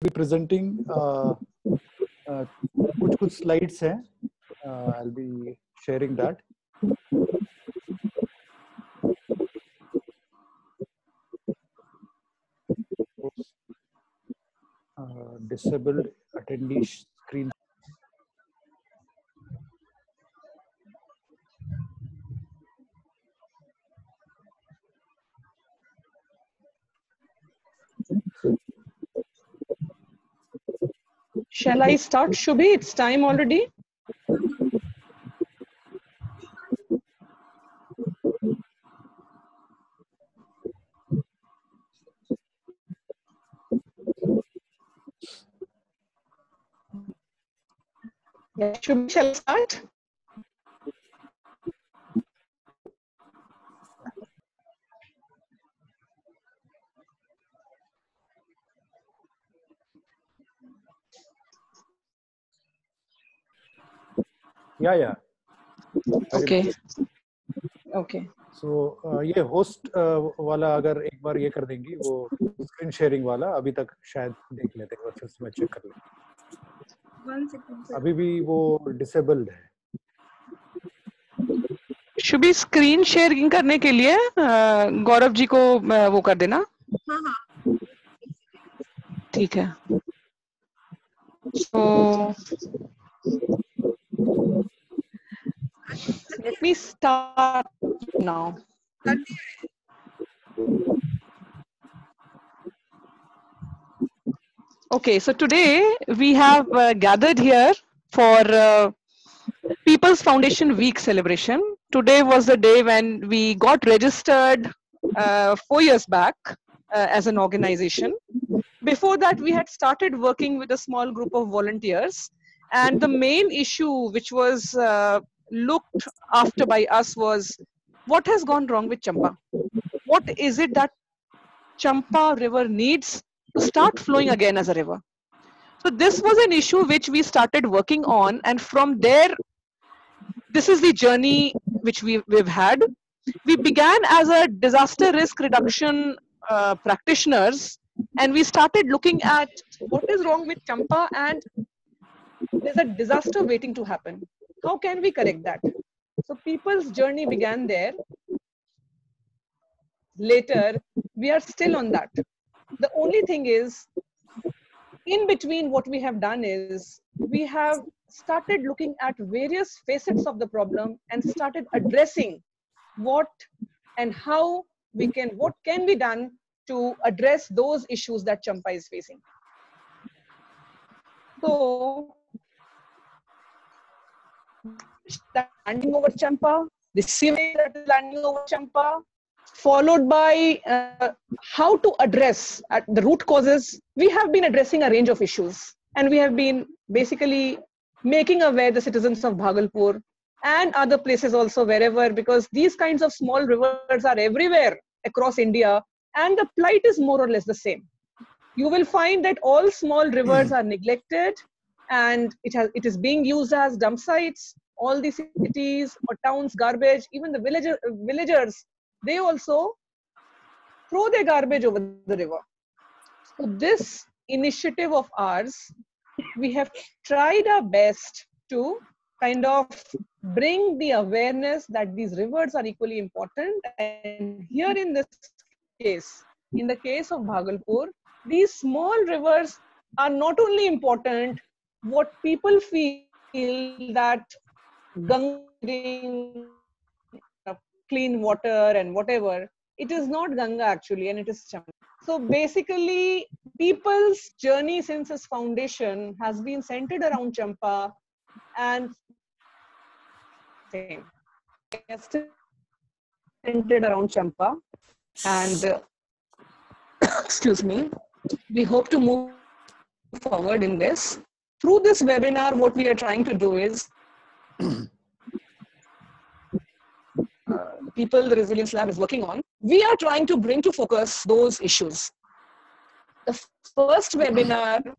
be presenting कुछ slides हैं. I'll be sharing that. Disabled attendee screen. Shall I start, Shubhi? It's time already. Yeah, Shubhi, shall I start? Yeah. Okay. Okay. So ये host वाला अगर एक बार ये कर देंगी वो screen sharing वाला अभी तक शायद देख लेते हैं फिर से मैं चेक कर लेता हूँ. अभी भी वो disabled है. शुभी स्क्रीन शेयरिंग करने के लिए गौरव जी को वो कर देना. हाँ. ठीक है. So let me start now. Okay, so today we have gathered here for People's Foundation Week celebration. Today was the day when we got registered 4 years back as an organization. Before that, we had started working with a small group of volunteers, and the main issue which was looked after by us was what has gone wrong with Champa? What is it that Champa river needs to start flowing again as a river? So this was an issue which we started working on, and from there, this is the journey which we've had. We began as a disaster risk reduction practitioners, and we started looking at what is wrong with Champa, and there's a disaster waiting to happen. How can we correct that? So people's journey began there. Later, we are still on that. The only thing is, in between what we have done is, we have started looking at various facets of the problem and started addressing what and how we can, what can be done to address those issues that Champa is facing. So, landing over Champa, the sewage that is landing over Champa, followed by how to address at the root causes. We have been addressing a range of issues, and we have been basically making aware the citizens of Bhagalpur and other places also, wherever, because these kinds of small rivers are everywhere across India, and the plight is more or less the same. You will find that all small rivers are neglected, and it is being used as dump sites. All the cities or towns garbage, even the villagers, they also throw their garbage over the river. So this initiative of ours, we have tried our best to kind of bring the awareness that these rivers are equally important. And here in this case, in the case of Bhagalpur, these small rivers are not only important, what people feel that Ganga, clean water and whatever, it is not Ganga actually, and it is Champa. So basically, people's journey since its foundation has been centered around Champa, and centered around Champa. And excuse me, we hope to move forward in this. Through this webinar, what we are trying to do is people the Resilience Lab is working on, we are trying to bring to focus those issues. The first webinar,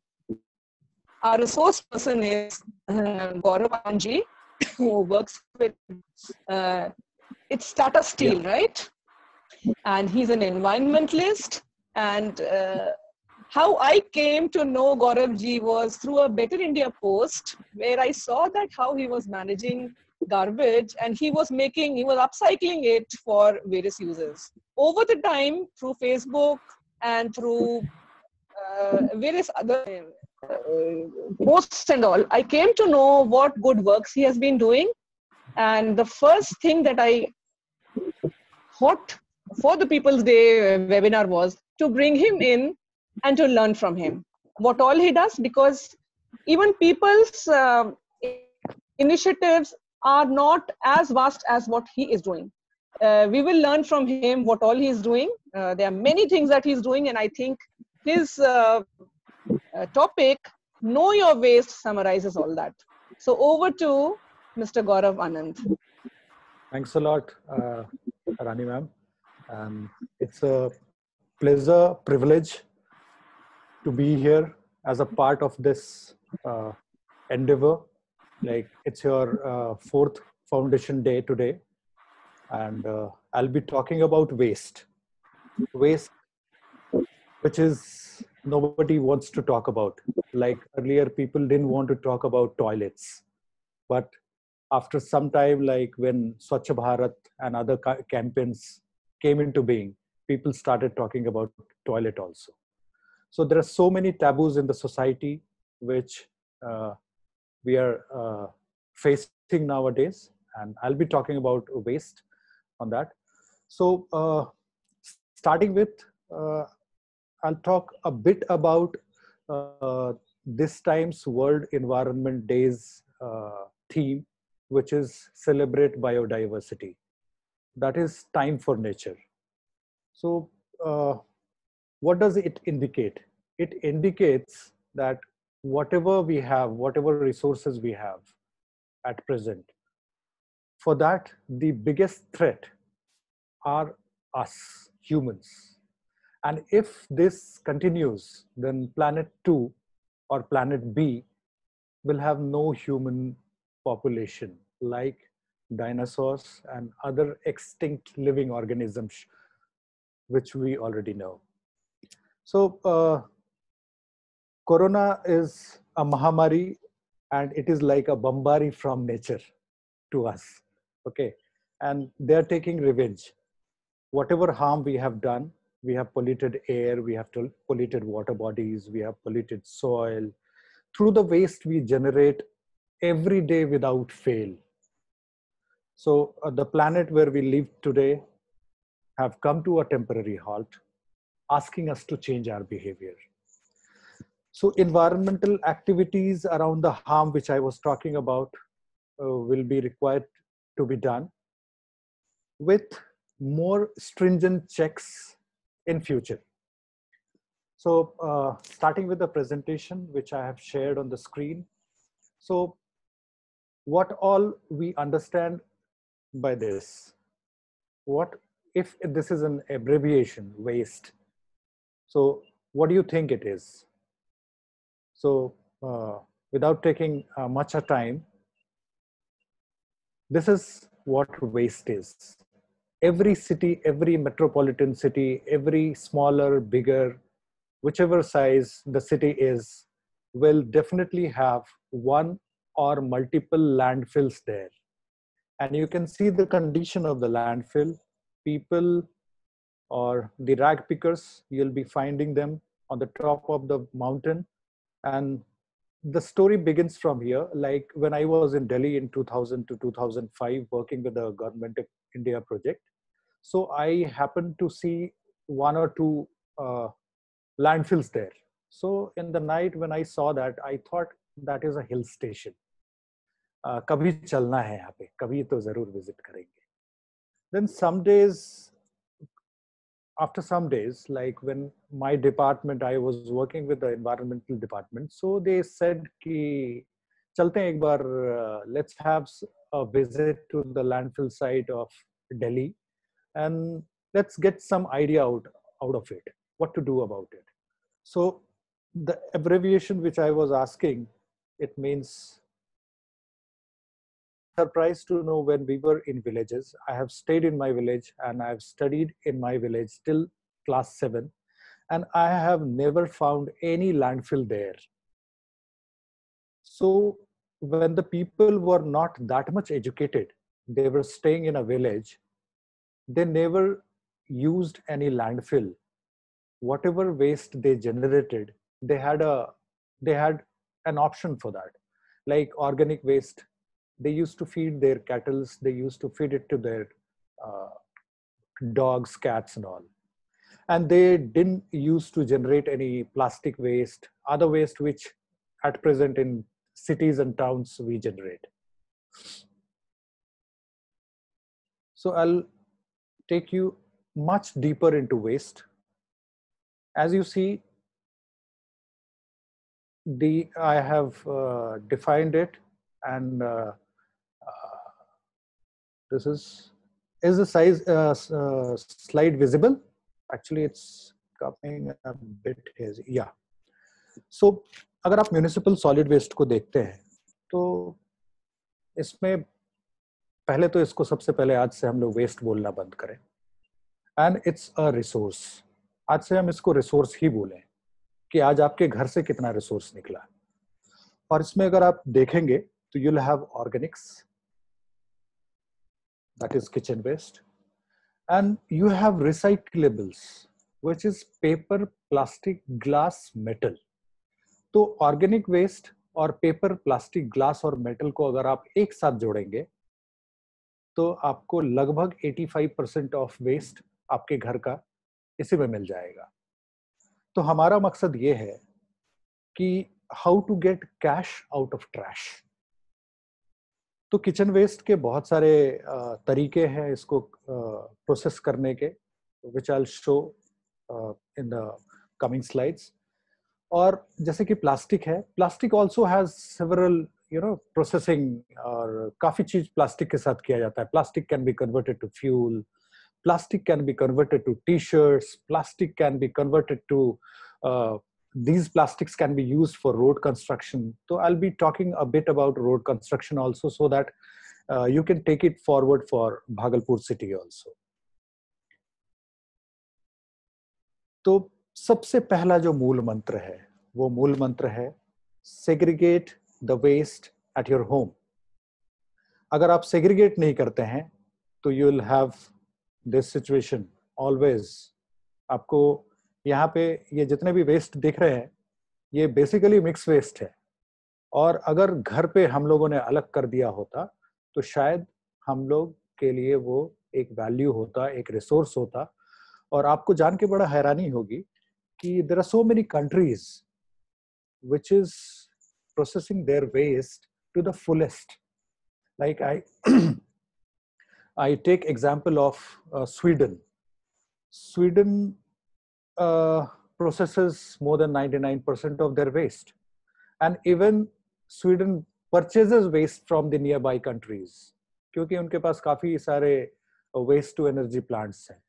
our resource person is Gaurav Anji, who works with, it's Tata Steel, right? And he's an environmentalist, and how I came to know Gaurav ji was through a Better India post where I saw that how he was managing garbage and he was upcycling it for various users. Over the time, through Facebook and through various other posts and all, I came to know what good works he has been doing. And the first thing that I thought for the People's Day webinar was to bring him in and to learn from him what all he does, because even people's initiatives are not as vast as what he is doing. We will learn from him what all he is doing. There are many things that he's doing, and I think his topic, Know Your Waste, summarizes all that. So over to Mr. Gaurav Anand. Thanks a lot, Rani ma'am. It's a pleasure, privilege to be here as a part of this endeavor. Like, it's your fourth foundation day today, and I'll be talking about waste, which is nobody wants to talk about. Like earlier, people didn't want to talk about toilets, but after some time, like when Swachh Bharat and other campaigns came into being, people started talking about toilet also. So there are so many taboos in the society which we are facing nowadays, and I'll be talking about waste on that. So starting with, I'll talk a bit about this time's World Environment Day's theme, which is celebrate biodiversity. That is time for nature. So what does it indicate? It indicates that whatever we have, whatever resources we have at present, for that, the biggest threat are us, humans. And if this continues, then planet 2 or planet B will have no human population like dinosaurs and other extinct living organisms, which we already know. So Corona is a Mahamari, and it is like a Bambari from nature to us. Okay. And they're taking revenge. Whatever harm we have done, we have polluted air, we have polluted water bodies, we have polluted soil. Through the waste we generate every day without fail. So the planet where we live today have come to a temporary halt, asking us to change our behavior. So environmental activities around the harm which I was talking about will be required to be done with more stringent checks in future. So starting with the presentation, which I have shared on the screen. So what all we understand by this? What if this is an abbreviation, waste? So what do you think it is? So without taking much of time, this is what waste is. Every city, every metropolitan city, every smaller, bigger, whichever size the city is, will definitely have one or multiple landfills there. And you can see the condition of the landfill. People or the rag pickers, you'll be finding them on the top of the mountain. And the story begins from here. Like when I was in Delhi in 2000 to 2005, working with the Government of India project. So I happened to see one or two landfills there. So in the night when I saw that, I thought that is a hill station. कभी चलना है यहाँ पे, कभी तो जरूर visit करेंगे. Then some days, after some days, like when my department, I was working with the environmental department, so they said कि चलते हैं एक बार, let's have a visit to the landfill site of Delhi and let's get some idea out of it, what to do about it. So the abbreviation which I was asking, it means, surprised to know when we were in villages. I have stayed in my village and I've studied in my village till class 7. and I have never found any landfill there. So when the people were not that much educated, they were staying in a village, they never used any landfill. Whatever waste they generated, they had an option for that. Like organic waste, they used to feed their cattle, they used to feed it to their uh, dogs, cats and all. And they didn't use to generate any plastic waste, other waste which at present in cities and towns we generate. So I'll take you much deeper into waste. As you see, I have defined it, and this is the size slide visible? Actually, it's coming a bit hazy. Yeah. So अगर आप municipal solid waste को देखते हैं तो इसमें पहले तो इसको सबसे पहले आज से हम लोग वेस्ट बोलना बंद करें, एंड इट्स अ रिसोर्स. आज से हम इसको रिसोर्स ही बोलें कि आज आपके घर से कितना रिसोर्स निकला. और इसमें अगर आप देखेंगे तो you'll have organics, that is kitchen waste, and you have recyclables, which is paper, plastic, glass, metal. तो ऑर्गेनिक वेस्ट और पेपर, प्लास्टिक, ग्लास और मेटल को अगर आप एक साथ जोड़ेंगे तो आपको लगभग 85% ऑफ वेस्ट आपके घर का इसी में मिल जाएगा. तो हमारा मकसद ये है कि how to get cash out of trash. तो किचन वेस्ट के बहुत सारे तरीके हैं इसको प्रोसेस करने के, which I will show in the coming slides. और जैसे कि प्लास्टिक है, plastic also has several processing, और काफी चीज प्लास्टिक के साथ किया जाता है. Plastic can be converted to fuel, plastic can be converted to t-shirts, plastic can be converted to these plastics can be used for road construction. So I'll be talking a bit about road construction also, so that you can take it forward for Bhagalpur city also. तो सबसे पहला जो मूल मंत्र है वो मूल मंत्र है segregate the waste at your home. अगर आप segregate नहीं करते हैं तो you will have this situation always. आपको यहाँ पे ये जितने भी वेस्ट दिख रहे हैं ये बेसिकली मिक्स वेस्ट है, और अगर घर पे हम लोगों ने अलग कर दिया होता तो शायद हम लोग के लिए वो एक वैल्यू होता, एक रिसोर्स होता. और आपको जान के बड़ा हैरानी होगी कि there are so many countries which is processing their waste to the fullest. Like I take example of Sweden. Sweden processes more than 99% of their waste, and even Sweden purchases waste from the nearby countries क्योंकि उनके पास काफी सारे waste to energy plants हैं.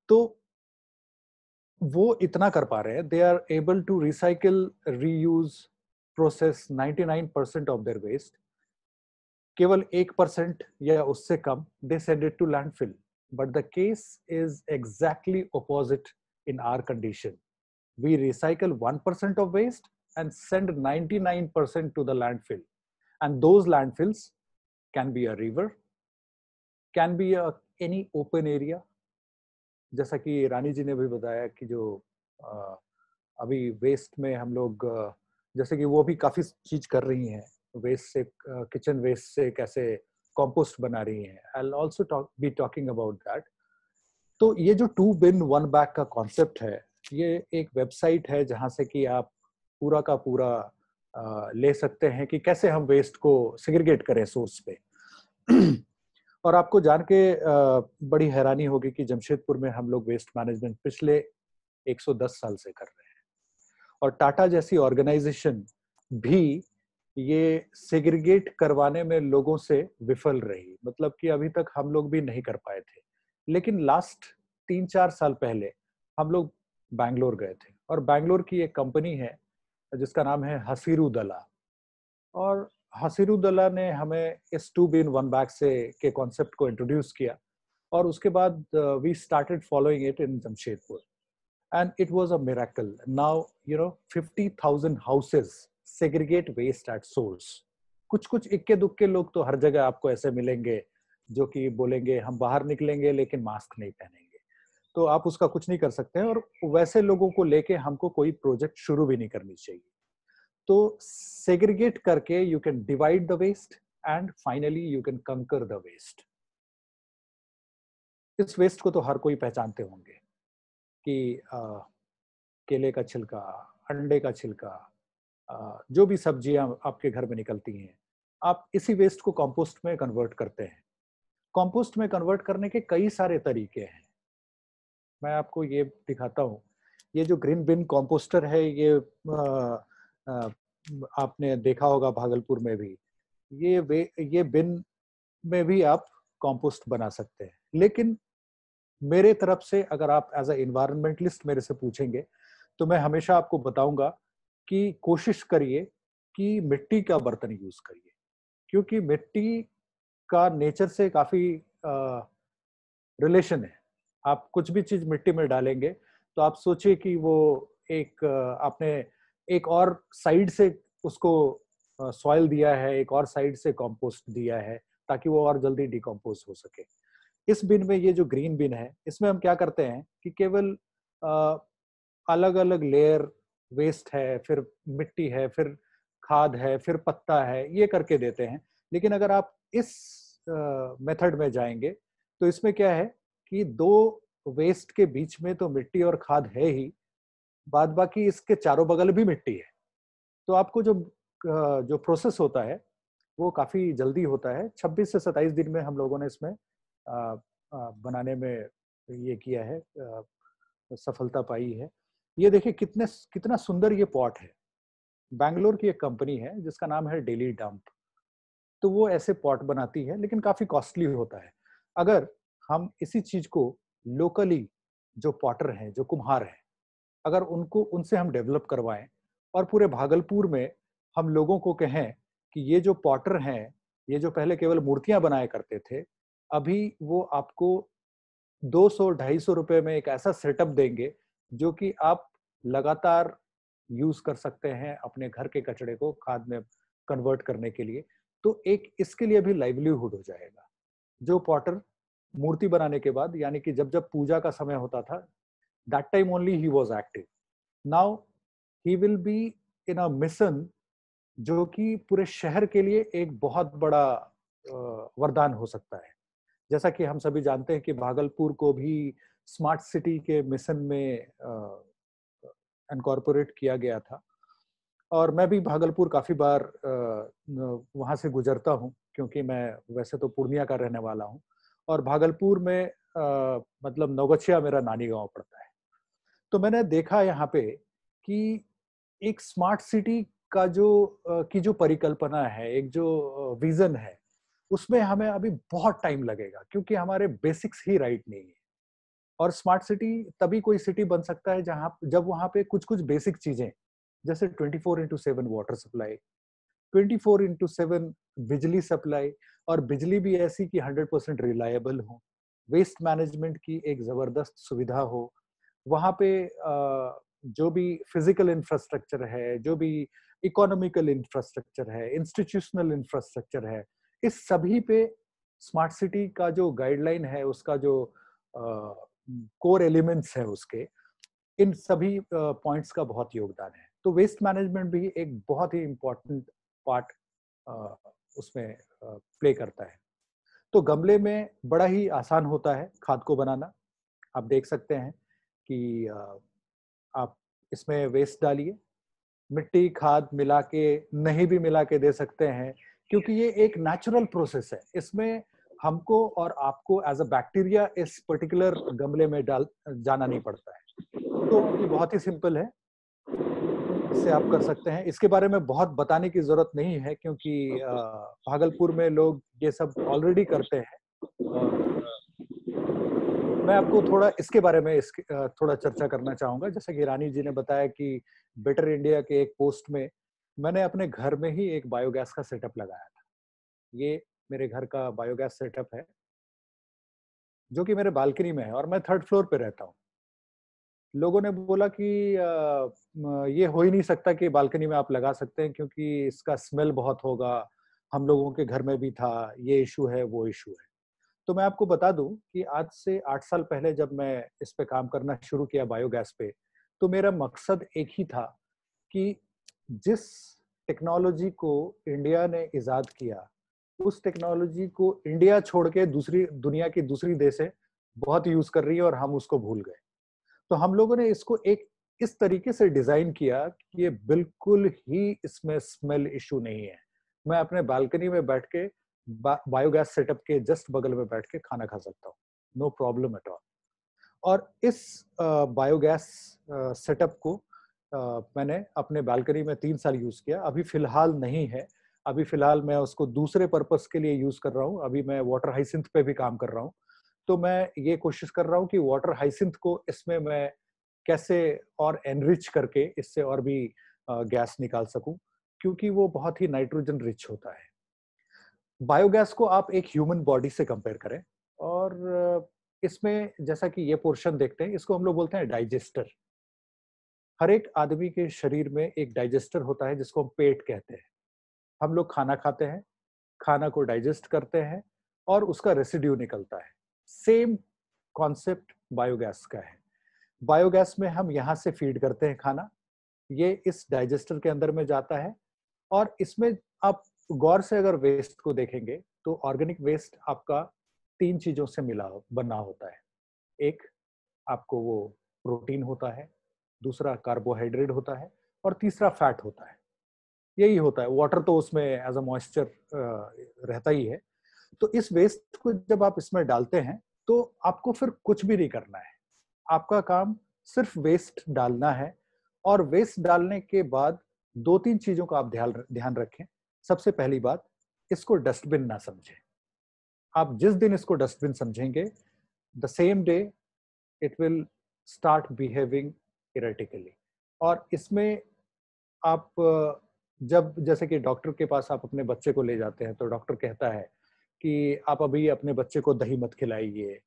तो वो इतना कर पा रहे हैं, they are able to recycle, reuse, process 99% of their waste. केवल 1% या उससे कम they send it to landfill. But the case is exactly opposite in our condition. We recycle 1% of waste and send 99% to the landfill. And those landfills can be a river, can be any open area. जैसा कि रानी जी ने भी बताया कि जो अभी waste में हम लोग जैसे कि वो भी काफी चीज कर रही हैं, वेस्ट से किचन वेस्ट से कैसे कंपोस्ट बना रही हैं. I'll also be talking about that. तो ये जो 2 bin 1 bag का कॉन्सेप्ट है, ये एक वेबसाइट है जहां से कि आप पूरा का पूरा ले सकते हैं कि कैसे हम वेस्ट को सेग्रीगेट करें सोर्स पे. और आपको जान के बड़ी हैरानी होगी कि जमशेदपुर में हम लोग वेस्ट मैनेजमेंट पिछले 110 साल से कर रहे हैं, और टाटा जैसी ऑर्गेनाइजेशन भी ये सेग्रीगेट करवाने में लोगों से विफल रही. मतलब कि अभी तक हम लोग भी नहीं कर पाए थे. लेकिन लास्ट 3-4 साल पहले हम लोग बैंगलोर गए थे, और बैंगलोर की एक कंपनी है जिसका नाम है हसीरू दला, और हसीरू दला ने हमें इस 2 bin 1 bag से के कॉन्सेप्ट को इंट्रोड्यूस किया, और उसके बाद we started following it in Jamshedpur. and it was a miracle. Now 50,000 houses segregate waste at source. कुछ इक्के दुक्के लोग तो हर जगह आपको ऐसे मिलेंगे जो कि बोलेंगे हम बाहर निकलेंगे लेकिन मास्क नहीं पहनेंगे, तो आप उसका कुछ नहीं कर सकते हैं, और वैसे लोगों को लेके हमको कोई प्रोजेक्ट शुरू भी नहीं करनी चाहिए. तो सेग्रीगेट करके you can divide the waste and finally you can conquer the waste. इस वेस्ट को तो हर कोई पहचानते होंगे कि केले का छिलका, अंडे का छिलका, जो भी सब्जियां आपके घर में निकलती हैं, आप इसी वेस्ट को कंपोस्ट में कन्वर्ट करते हैं. कंपोस्ट में कन्वर्ट करने के कई सारे तरीके हैं. मैं आपको ये दिखाता हूँ. ये जो ग्रीन बिन कंपोस्टर है, ये आपने देखा होगा भागलपुर में भी. ये बिन में भी आप कंपोस्ट बना सकते हैं. लेकिन मेरे तरफ से अगर आप एज अ एनवायरमेंटलिस्ट मेरे से पूछेंगे तो मैं हमेशा आपको बताऊंगा कि कोशिश करिए कि मिट्टी का बर्तन यूज करिए, क्योंकि मिट्टी का नेचर से काफी रिलेशन है. आप कुछ भी चीज मिट्टी में डालेंगे तो आप सोचिए कि वो एक आपने एक और साइड से उसको सॉइल दिया है, एक और साइड से कंपोस्ट दिया है ताकि वो और जल्दी डिकम्पोज हो सके. इस बिन में, ये जो ग्रीन बिन है, इसमें हम क्या करते हैं कि केवल अलग अलग लेयर वेस्ट है, फिर मिट्टी है, फिर खाद है, फिर पत्ता है, ये करके देते हैं. लेकिन अगर आप इस मेथड में जाएंगे तो इसमें क्या है कि दो वेस्ट के बीच में तो मिट्टी और खाद है ही, बाद बाकी इसके चारों बगल भी मिट्टी है. तो आपको जो प्रोसेस होता है वो काफी जल्दी होता है. 26 से 27 दिन में हम लोगों ने इसमें बनाने में ये किया है, सफलता पाई है. ये देखिए कितना सुंदर ये पॉट है. बैंगलोर की एक कंपनी है जिसका नाम है डेली डंप. तो वो ऐसे पॉट बनाती है, लेकिन काफी कॉस्टली होता है. अगर हम इसी चीज को लोकली, जो पॉटर हैं, जो कुम्हार हैं, अगर उनसे हम डेवलप करवाएं और पूरे भागलपुर में हम लोगों को कहें कि ये जो पॉटर हैं, ये जो पहले केवल मूर्तियां बनाया करते थे, अभी वो आपको 200-250 रुपए में एक ऐसा सेटअप देंगे जो कि आप लगातार यूज कर सकते हैं अपने घर के कचड़े को खाद में कन्वर्ट करने के लिए. तो एक इसके लिए भी लाइवलीहुड हो जाएगा. जो पॉटर मूर्ति बनाने के बाद, यानी कि जब जब पूजा का समय होता था, that time only he was active. Now he will be in a mission जो कि पूरे शहर के लिए एक बहुत बड़ा वरदान हो सकता है. जैसा कि हम सभी जानते हैं कि भागलपुर को भी स्मार्ट सिटी के मिशन में इनकॉर्पोरेट किया गया था. और मैं भी भागलपुर काफी बार वहां से गुजरता हूँ, क्योंकि मैं वैसे तो पूर्णिया का रहने वाला हूँ, और भागलपुर में मतलब नवगछिया मेरा नानी गांव पड़ता है. तो मैंने देखा यहाँ पे कि एक स्मार्ट सिटी का जो परिकल्पना है, एक जो विजन है, उसमें हमें अभी बहुत टाइम लगेगा, क्योंकि हमारे बेसिक्स ही राइट नहीं है. और स्मार्ट सिटी तभी कोई सिटी बन सकता है जब वहां पे कुछ कुछ बेसिक चीजें, जैसे 24/7 वाटर सप्लाई, 24/7 बिजली सप्लाई, और बिजली भी ऐसी कि 100% रिलायबल हो, वेस्ट मैनेजमेंट की एक जबरदस्त सुविधा हो, वहां पे जो भी फिजिकल इंफ्रास्ट्रक्चर है, जो भी इकोनॉमिकल इंफ्रास्ट्रक्चर है, इंस्टीट्यूशनल इंफ्रास्ट्रक्चर है, इस सभी पे स्मार्ट सिटी का जो गाइडलाइन है, उसका जो कोर एलिमेंट्स है उसके, इन सभी पॉइंट्स का बहुत योगदान है. तो वेस्ट मैनेजमेंट भी एक बहुत ही इम्पोर्टेंट पार्ट उसमें प्ले करता है. तो गमले में बड़ा ही आसान होता है खाद को बनाना. आप देख सकते हैं कि आप इसमें वेस्ट डालिए, मिट्टी खाद मिला के, नहीं भी मिला के दे सकते हैं, क्योंकि ये एक नेचुरल प्रोसेस है. इसमें हमको और आपको एज अ बैक्टीरिया इस पर्टिकुलर गमले में जाना नहीं पड़ता है. तो ये बहुत ही सिंपल है, इससे आप कर सकते हैं. इसके बारे में बहुत बताने की जरूरत नहीं है, क्योंकि भागलपुर में लोग ये सब ऑलरेडी करते हैं. और मैं आपको थोड़ा इसके बारे में थोड़ा चर्चा करना चाहूंगा. जैसे कि रानी जी ने बताया कि बेटर इंडिया के एक पोस्ट में मैंने अपने घर में ही एक बायोगैस का सेटअप लगाया था. ये मेरे घर का बायोगैस सेटअप है, जो कि मेरे बालकनी में है, और मैं 3rd फ्लोर पे रहता हूँ. लोगों ने बोला कि ये हो ही नहीं सकता कि बालकनी में आप लगा सकते हैं क्योंकि इसका स्मेल बहुत होगा, हम लोगों के घर में भी था, ये इशू है, वो इशू है। तो मैं आपको बता दूं कि आज से 8 साल पहले जब मैं इस पे काम करना शुरू किया बायोगैस पे, तो मेरा मकसद एक ही था कि जिस टेक्नोलॉजी को इंडिया ने इजाद किया, उस टेक्नोलॉजी को इंडिया छोड़ के दूसरी दुनिया की दूसरी देशें बहुत यूज कर रही है और हम उसको भूल गए। तो हम लोगों ने इसको एक इस तरीके से डिजाइन किया कि ये बिल्कुल ही इसमें स्मेल इशू नहीं है। मैं अपने बालकनी में बैठ के बायोगैस सेटअप के जस्ट बगल में बैठ के खाना खा सकता हूँ, नो प्रॉब्लम एट ऑल। और इस बायोगैस सेटअप को मैंने अपने बालकनी में 3 साल यूज किया। अभी फिलहाल नहीं है, अभी फिलहाल मैं उसको दूसरे पर्पस के लिए यूज कर रहा हूँ। अभी मैं वाटर हाइसिंथ पे भी काम कर रहा हूँ। तो मैं ये कोशिश कर रहा हूँ कि वाटर हाइसिंथ को इसमें मैं कैसे और एनरिच करके इससे और भी गैस निकाल सकूं, क्योंकि वो बहुत ही नाइट्रोजन रिच होता है। बायोगैस को आप एक ह्यूमन बॉडी से कंपेयर करें और इसमें जैसा कि ये पोर्शन देखते हैं, इसको हम लोग बोलते हैं डाइजेस्टर। हर एक आदमी के शरीर में एक डाइजेस्टर होता है जिसको हम पेट कहते हैं। हम लोग खाना खाते हैं, खाना को डाइजेस्ट करते हैं और उसका रेसिड्यू निकलता है। सेम कॉन्सेप्ट बायोगैस का है। बायोगैस में हम यहाँ से फीड करते हैं खाना, ये इस डाइजेस्टर के अंदर में जाता है और इसमें आप गौर से अगर वेस्ट को देखेंगे तो ऑर्गेनिक वेस्ट आपका 3 चीजों से मिला बना होता है। एक आपको वो प्रोटीन होता है, दूसरा कार्बोहाइड्रेट होता है और तीसरा फैट होता है। यही होता है, वाटर तो उसमें एज अ मॉइस्चर रहता ही है। तो इस वेस्ट को जब आप इसमें डालते हैं तो आपको फिर कुछ भी नहीं करना है। आपका काम सिर्फ वेस्ट डालना है और वेस्ट डालने के बाद 2-3 चीजों का आप ध्यान रखें। सबसे पहली बात, इसको डस्टबिन ना समझें। आप जिस दिन इसको डस्टबिन समझेंगे, the same day it will start behaving erratically. और इसमें आप जब जैसे कि डॉक्टर के पास आप अपने बच्चे को ले जाते हैं तो डॉक्टर कहता है कि आप अभी अपने बच्चे को दही मत खिलाइए,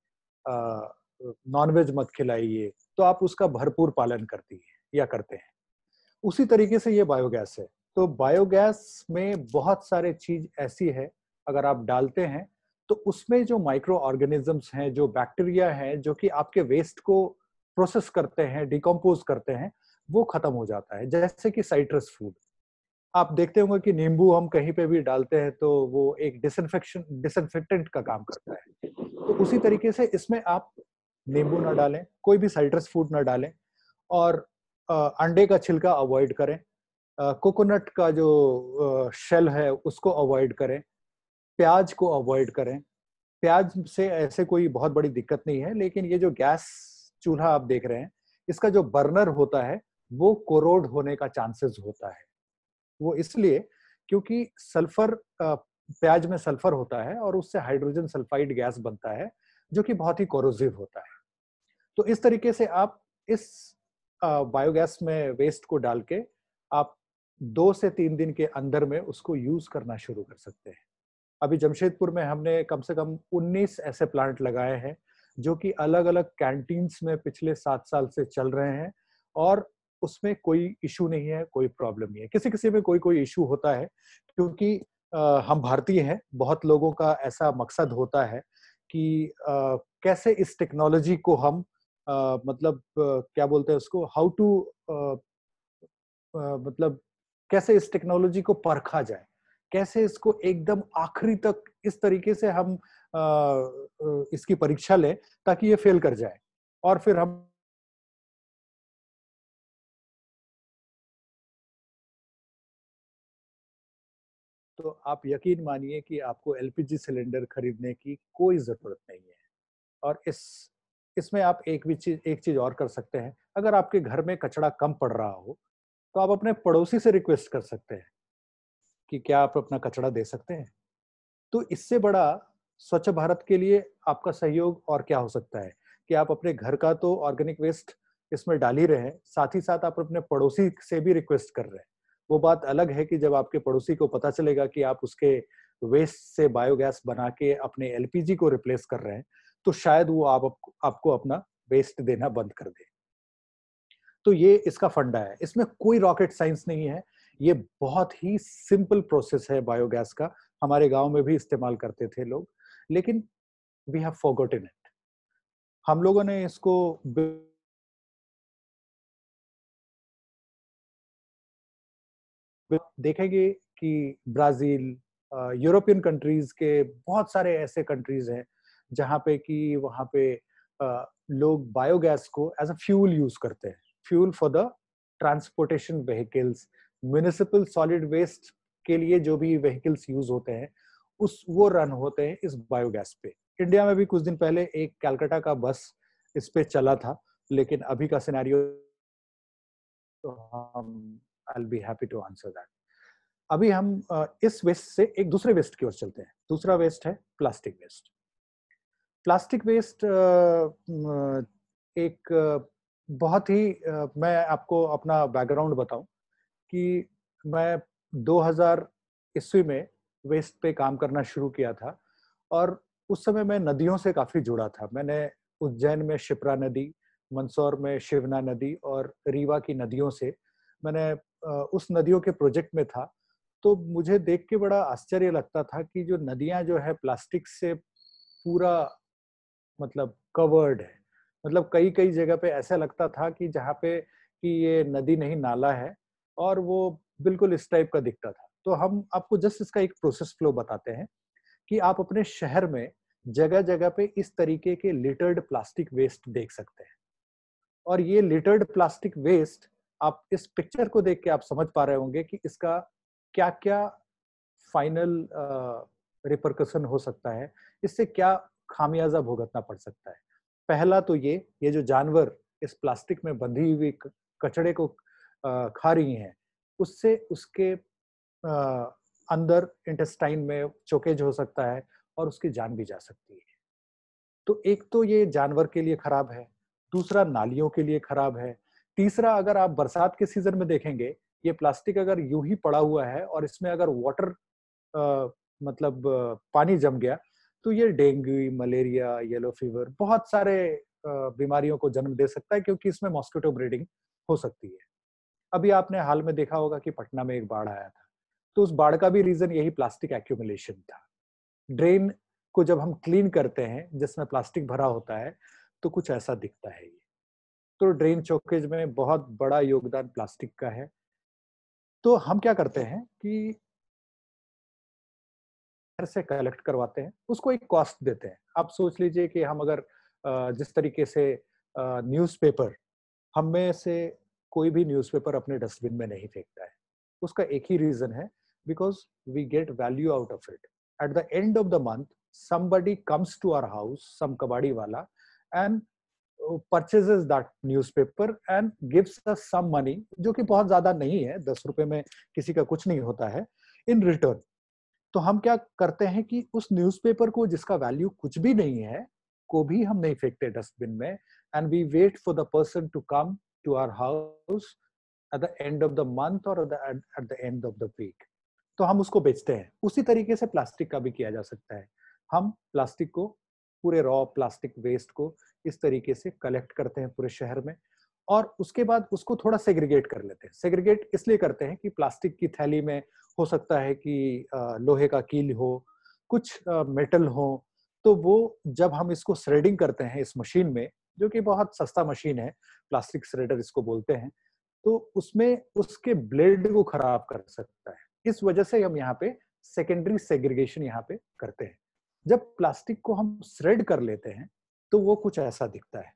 नॉनवेज मत खिलाइए, तो आप उसका भरपूर पालन करती है या करते हैं। उसी तरीके से ये बायोगैस है। तो बायोगैस में बहुत सारे चीज ऐसी है, अगर आप डालते हैं तो उसमें जो माइक्रो ऑर्गेनिजम्स हैं, जो बैक्टीरिया हैं, जो कि आपके वेस्ट को प्रोसेस करते हैं, डिकम्पोज करते हैं, वो खत्म हो जाता है। जैसे कि साइट्रस फूड, आप देखते होंगे कि नींबू हम कहीं पे भी डालते हैं तो वो एक डिसइंफेक्टेंट का काम करता है। तो उसी तरीके से इसमें आप नींबू ना डालें, कोई भी साइट्रस फूड ना डालें और अंडे का छिलका अवॉइड करें, कोकोनट का जो शेल है उसको अवॉइड करें, प्याज को अवॉइड करें। प्याज से ऐसे कोई बहुत बड़ी दिक्कत नहीं है, लेकिन ये जो गैस चूल्हा आप देख रहे हैं, इसका जो बर्नर होता है वो कोरोड होने का चांसेस होता है। वो इसलिए क्योंकि सल्फर, प्याज में सल्फर होता है और उससे हाइड्रोजन सल्फाइड गैस बनता है जो कि बहुत ही कोरोसिव होता है। तो इस तरीके से आप इस बायोगैस में वेस्ट को डाल के आप 2 से 3 दिन के अंदर में उसको यूज करना शुरू कर सकते हैं। अभी जमशेदपुर में हमने कम से कम 19 ऐसे प्लांट लगाए हैं जो कि अलग अलग कैंटीन्स में पिछले 7 साल से चल रहे हैं और उसमें कोई इशू नहीं है, कोई प्रॉब्लम नहीं है। किसी किसी में कोई कोई इशू होता है क्योंकि हम भारतीय हैं, बहुत लोगों का ऐसा मकसद होता है कि कैसे इस टेक्नोलॉजी को हम मतलब क्या बोलते हैं उसको, हाउ टू मतलब कैसे इस टेक्नोलॉजी को परखा जाए, कैसे इसको एकदम आखिरी तक इस तरीके से हम इसकी परीक्षा लें ताकि ये फेल कर जाए और फिर हम तो आप यकीन मानिए कि आपको एलपीजी सिलेंडर खरीदने की कोई जरूरत नहीं है। और इसमें आप एक चीज और कर सकते हैं। अगर आपके घर में कचरा कम पड़ रहा हो तो आप अपने पड़ोसी से रिक्वेस्ट कर सकते हैं कि क्या आप अपना कचरा दे सकते हैं। तो इससे बड़ा स्वच्छ भारत के लिए आपका सहयोग और क्या हो सकता है कि आप अपने घर का तो ऑर्गेनिक वेस्ट इसमें डाल ही रहे हैं, साथ ही साथ आप अपने पड़ोसी से भी रिक्वेस्ट कर रहे हैं। वो बात अलग है कि जब आपके पड़ोसी को पता चलेगा कि आप उसके वेस्ट से बायोगैस बना के अपने एलपीजी को रिप्लेस कर रहे हैं, तो शायद वो आपको अपना वेस्ट देना बंद कर दे। तो ये इसका फंडा है, इसमें कोई रॉकेट साइंस नहीं है, ये बहुत ही सिंपल प्रोसेस है बायोगैस का। हमारे गांव में भी इस्तेमाल करते थे लोग, लेकिन वी हैव फॉरगॉटन इट। हम लोगों ने इसको देखेंगे कि ब्राजील, यूरोपियन कंट्रीज के बहुत सारे ऐसे कंट्रीज हैं जहाँ पे कि वहाँ पे लोग बायोगैस को एज अ फ्यूल यूज करते हैं, fuel for the transportation vehicles, municipal solid waste के लिए जो भी व्हीकल्स यूज होते हैं वो रन होते हैं इस बायोगैस पे। इंडिया में भी कुछ दिन पहले एक कलकत्ता का बस इस पे चला था, लेकिन अभी का scenario I will be happy to answer that. अभी हम इस वेस्ट से एक दूसरे वेस्ट की ओर चलते हैं। दूसरा वेस्ट है प्लास्टिक वेस्ट। प्लास्टिक वेस्ट एक बहुत ही मैं आपको अपना बैकग्राउंड बताऊं कि मैं 2000 ईस्वी में वेस्ट पे काम करना शुरू किया था, और उस समय मैं नदियों से काफी जुड़ा था। मैंने उज्जैन में शिप्रा नदी, मंदसौर में शिवना नदी और रीवा की नदियों से मैंने उस नदियों के प्रोजेक्ट में था। तो मुझे देख के बड़ा आश्चर्य लगता था कि जो नदियां जो है प्लास्टिक से पूरा मतलब कवर्ड है। मतलब कई कई जगह पे ऐसा लगता था कि जहाँ पे कि ये नदी नहीं नाला है, और वो बिल्कुल इस टाइप का दिखता था। तो हम आपको जस्ट इसका एक प्रोसेस फ्लो बताते हैं कि आप अपने शहर में जगह जगह पे इस तरीके के लिटर्ड प्लास्टिक वेस्ट देख सकते हैं। और ये लिटर्ड प्लास्टिक वेस्ट, आप इस पिक्चर को देख के आप समझ पा रहे होंगे कि इसका क्या क्या फाइनल रिपरकशन हो सकता है, इससे क्या खामियाजा भुगतना पड़ सकता है। पहला तो ये जो जानवर इस प्लास्टिक में बंधी हुई कचड़े को खा रही हैं, उससे उसके अंदर इंटेस्टाइन में चोकेज हो सकता है और उसकी जान भी जा सकती है। तो एक तो ये जानवर के लिए खराब है, दूसरा नालियों के लिए खराब है, तीसरा अगर आप बरसात के सीजन में देखेंगे, ये प्लास्टिक अगर यूं ही पड़ा हुआ है और इसमें अगर वाटर मतलब पानी जम गया, तो ये डेंगू, मलेरिया, येलो फीवर, बहुत सारे बीमारियों को जन्म दे सकता है, क्योंकि इसमें मॉस्किटो ब्रीडिंग हो सकती है। अभी आपने हाल में देखा होगा कि पटना में एक बाढ़ आया था, तो उस बाढ़ का भी रीजन यही प्लास्टिक एक्यूमुलेशन था। ड्रेन को जब हम क्लीन करते हैं जिसमें प्लास्टिक भरा होता है, तो कुछ ऐसा दिखता है ये। तो ड्रेन चौकेज में बहुत बड़ा योगदान प्लास्टिक का है। तो हम क्या करते हैं कि से कलेक्ट करवाते हैं, उसको एक कॉस्ट देते हैं। आप सोच लीजिए कि हम अगर जिस तरीके से न्यूज़पेपर, हम में से कोई भी न्यूज़पेपर अपने डस्टबिन में नहीं फेंकता है। उसका एक ही रीजन है, because we get value out of it. At the end of the month somebody comes to our house, some kabadi wala, and purchases that newspaper and gives us some money, जो कि बहुत ज्यादा नहीं है, 10 रुपए में किसी का कुछ नहीं होता है, in return। तो हम क्या करते हैं कि उस न्यूज़पेपर को, जिसका वैल्यू कुछ भी नहीं है, को भी हम नहीं फेंकते डस्टबिन में, and we wait for the person to come to our house at the end of the month और at the end of the week. तो हम उसको बेचते हैं। उसी तरीके से प्लास्टिक का भी किया जा सकता है। हम प्लास्टिक को, पूरे रॉ प्लास्टिक वेस्ट को इस तरीके से कलेक्ट करते हैं पूरे शहर में, और उसके बाद उसको थोड़ा सेग्रीगेट कर लेते हैं। सेग्रीगेट इसलिए करते हैं कि प्लास्टिक की थैली में हो सकता है कि लोहे का कील हो, कुछ मेटल हो, तो वो जब हम इसको श्रेडिंग करते हैं इस मशीन में, जो कि बहुत सस्ता मशीन है, प्लास्टिक श्रेडर इसको बोलते हैं, तो उसमें उसके ब्लेड को खराब कर सकता है। इस वजह से हम यहाँ पे सेकेंडरी सेग्रीगेशन यहाँ पे करते हैं। जब प्लास्टिक को हम श्रेड कर लेते हैं, तो वो कुछ ऐसा दिखता है,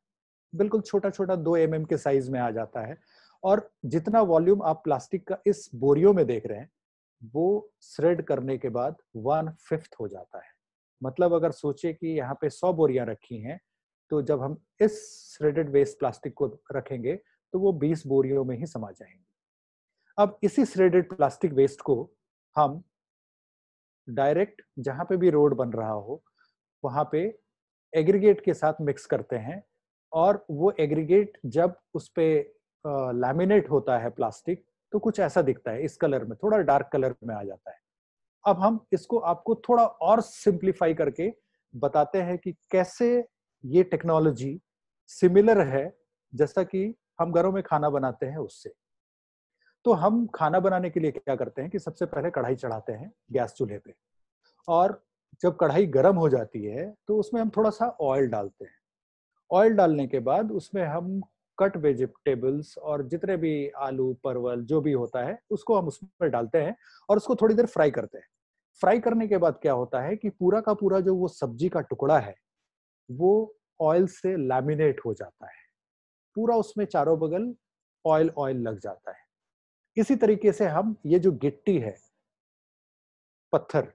बिल्कुल छोटा छोटा 2 mm के साइज में आ जाता है। और जितना वॉल्यूम आप प्लास्टिक का इस बोरियों में देख रहे हैं, वो श्रेड करने के बाद 1/5 हो जाता है। मतलब अगर सोचे कि यहाँ पे 100 बोरियां रखी हैं, तो जब हम इस श्रेडेड वेस्ट प्लास्टिक को रखेंगे, तो वो 20 बोरियों में ही समा जाएंगे। अब इसी श्रेडेड प्लास्टिक वेस्ट को हम डायरेक्ट जहां पे भी रोड बन रहा हो, वहां पे एग्रीगेट के साथ मिक्स करते हैं, और वो एग्रीगेट जब उस पे लैमिनेट होता है प्लास्टिक, तो कुछ ऐसा दिखता है, इस कलर में, थोड़ा डार्क कलर में आ जाता है। अब हम इसको आपको थोड़ा और सिंप्लीफाई करके बताते हैं कि कैसे ये टेक्नोलॉजी सिमिलर है, जैसा कि हम घरों में खाना बनाते हैं उससे। तो हम खाना बनाने के लिए क्या करते हैं कि सबसे पहले कढ़ाई चढ़ाते हैं गैस चूल्हे पे, और जब कढ़ाई गर्म हो जाती है तो उसमें हम थोड़ा सा ऑयल डालते हैं। ऑयल डालने के बाद उसमें हम कट वेजिटेबल्स और जितने भी आलू परवल जो भी होता है उसको हम उसमें डालते हैं और उसको थोड़ी देर फ्राई करते हैं। फ्राई करने के बाद क्या होता है कि पूरा का पूरा जो वो सब्जी का टुकड़ा है वो ऑयल से लैमिनेट हो जाता है, पूरा उसमें चारों बगल ऑयल ऑयल लग जाता है। इसी तरीके से हम ये जो गिट्टी है, पत्थर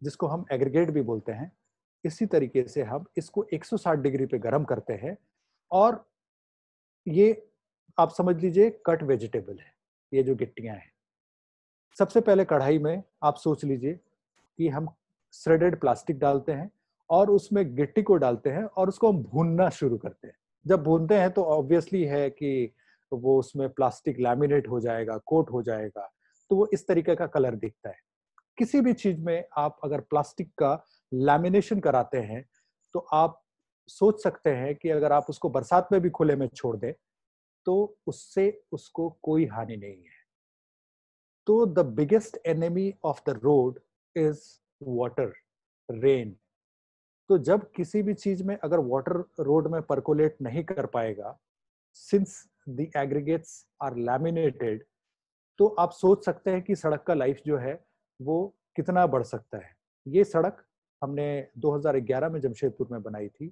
जिसको हम एग्रीगेट भी बोलते हैं, इसी तरीके से हम इसको 160 डिग्री पे गर्म करते हैं। और ये आप समझ लीजिए कट वेजिटेबल है, ये जो गिट्टियां हैं। सबसे पहले कढ़ाई में आप सोच लीजिए कि हम श्रेडेड प्लास्टिक डालते हैं और उसमें गिट्टी को डालते हैं और उसको हम भूनना शुरू करते हैं। जब भूनते हैं तो ऑब्वियसली है कि वो उसमें प्लास्टिक लैमिनेट हो जाएगा, कोट हो जाएगा, तो वो इस तरीके का कलर दिखता है। किसी भी चीज में आप अगर प्लास्टिक का लैमिनेशन कराते हैं तो आप सोच सकते हैं कि अगर आप उसको बरसात में भी खुले में छोड़ दें तो उससे उसको कोई हानि नहीं है। तो the biggest enemy of the road is water, rain. तो जब किसी भी चीज में अगर वाटर रोड में परकोलेट नहीं कर पाएगा, since the aggregates are laminated, तो आप सोच सकते हैं कि सड़क का लाइफ जो है वो कितना बढ़ सकता है। ये सड़क हमने 2011 में जमशेदपुर में बनाई थी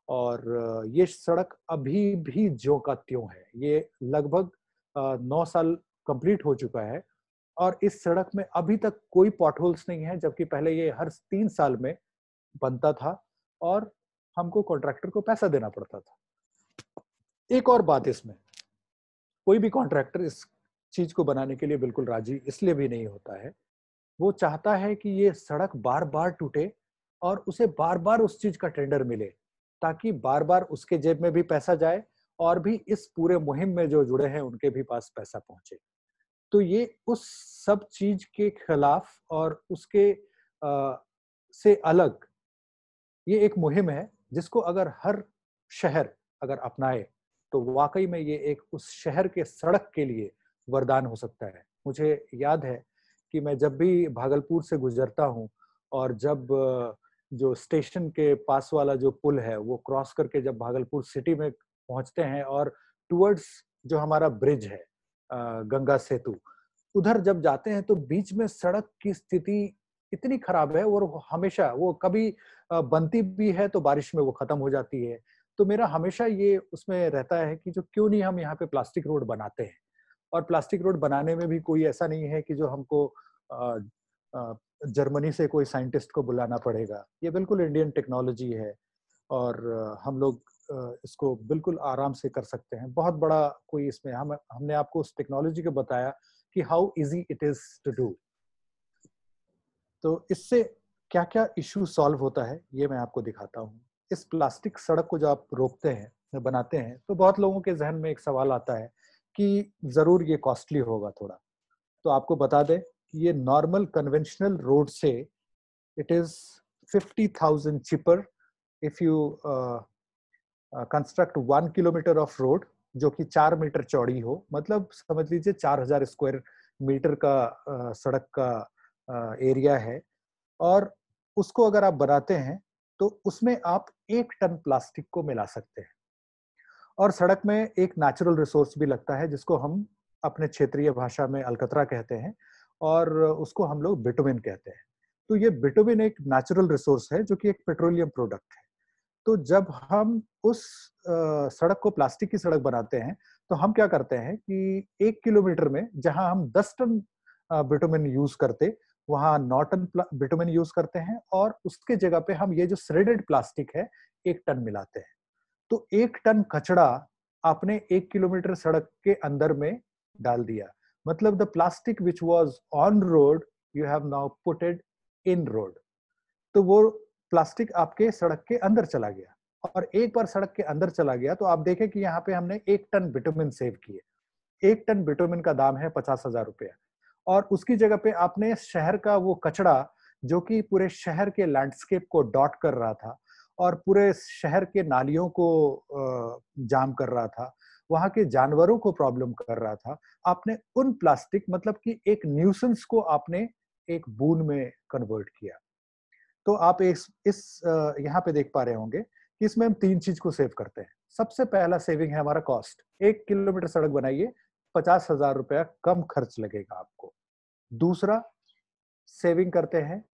और ये सड़क अभी भी ज्यों का त्यों है। ये लगभग 9 साल कंप्लीट हो चुका है और इस सड़क में अभी तक कोई पॉटहोल्स नहीं है, जबकि पहले ये हर 3 साल में बनता था और हमको कॉन्ट्रैक्टर को पैसा देना पड़ता था। एक और बात, इसमें कोई भी कॉन्ट्रैक्टर इस चीज को बनाने के लिए बिल्कुल राजी इसलिए भी नहीं होता है, वो चाहता है कि ये सड़क बार बार टूटे और उसे बार बार उस चीज का टेंडर मिले, ताकि बार बार उसके जेब में भी पैसा जाए और भी इस पूरे मुहिम में जो जुड़े हैं उनके भी पास पैसा पहुंचे। तो ये उस सब चीज के खिलाफ और उसके से अलग ये एक मुहिम है जिसको अगर हर शहर अगर अपनाए तो वाकई में ये एक उस शहर के सड़क के लिए वरदान हो सकता है। मुझे याद है कि मैं जब भी भागलपुर से गुजरता हूँ और जब जो स्टेशन के पास वाला जो पुल है वो क्रॉस करके जब भागलपुर सिटी में पहुंचते हैं और टुवर्ड्स जो हमारा ब्रिज है गंगा सेतु, उधर जब जाते हैं तो बीच में सड़क की स्थिति इतनी खराब है और हमेशा वो कभी बनती भी है तो बारिश में वो खत्म हो जाती है। तो मेरा हमेशा ये उसमें रहता है कि जो क्यों नहीं हम यहाँ पे प्लास्टिक रोड बनाते हैं। और प्लास्टिक रोड बनाने में भी कोई ऐसा नहीं है कि जो हमको जर्मनी से कोई साइंटिस्ट को बुलाना पड़ेगा। ये बिल्कुल इंडियन टेक्नोलॉजी है और हम लोग इसको बिल्कुल आराम से कर सकते हैं। बहुत बड़ा कोई इसमें हमने आपको उस टेक्नोलॉजी को बताया कि how easy it is to do. तो इससे क्या क्या इशू सॉल्व होता है ये मैं आपको दिखाता हूँ। इस प्लास्टिक सड़क को जो आप रोकते हैं, बनाते हैं, तो बहुत लोगों के जहन में एक सवाल आता है कि जरूर ये कॉस्टली होगा थोड़ा। तो आपको बता दें कि ये नॉर्मल कन्वेंशनल रोड से it is 50,000 cheaper if you construct 1 kilometre of road जो कि 4 मीटर चौड़ी हो। मतलब समझ लीजिए 4000 स्क्वायर मीटर का सड़क का एरिया है और उसको अगर आप बनाते हैं तो उसमें आप 1 टन प्लास्टिक को मिला सकते हैं। और सड़क में एक नेचुरल रिसोर्स भी लगता है जिसको हम अपने क्षेत्रीय भाषा में अलकतरा कहते हैं और उसको हम लोग बिटुमिन कहते हैं। तो ये बिटुमिन एक नेचुरल रिसोर्स है जो कि एक पेट्रोलियम प्रोडक्ट है। तो जब हम उस सड़क को प्लास्टिक की सड़क बनाते हैं तो हम क्या करते हैं कि 1 किलोमीटर में जहां हम 10 टन बिटुमिन यूज करते, वहां 9 टन बिटुमिन यूज करते हैं और उसके जगह पे हम ये जो श्रेडेड प्लास्टिक है 1 टन मिलाते हैं। तो 1 टन कचड़ा आपने 1 किलोमीटर सड़क के अंदर में डाल दिया। मतलब the plastic which was on road you have now put it in road. तो वो प्लास्टिक आपके सड़क के अंदर चला गया और एक बार सड़क के अंदर चला गया तो आप देखें कि यहाँ पे हमने 1 टन बिटुमिन सेव किए। 1 टन बिटुमिन का दाम है 50,000 रुपया और उसकी जगह पे आपने शहर का वो कचड़ा जो कि पूरे शहर के लैंडस्केप को डॉट कर रहा था और पूरे शहर के नालियों को जाम कर रहा था, वहां के जानवरों को प्रॉब्लम कर रहा था, आपने उन प्लास्टिक मतलब कि एक न्यूसेंस को आपने एक बून में कन्वर्ट किया। तो आप इस यहाँ पे देख पा रहे होंगे कि इसमें हम 3 चीज को सेव करते हैं। सबसे पहला सेविंग है हमारा कॉस्ट। 1 किलोमीटर सड़क बनाइए, 50,000 रुपया कम खर्च लगेगा आपको। दूसरा सेविंग करते हैं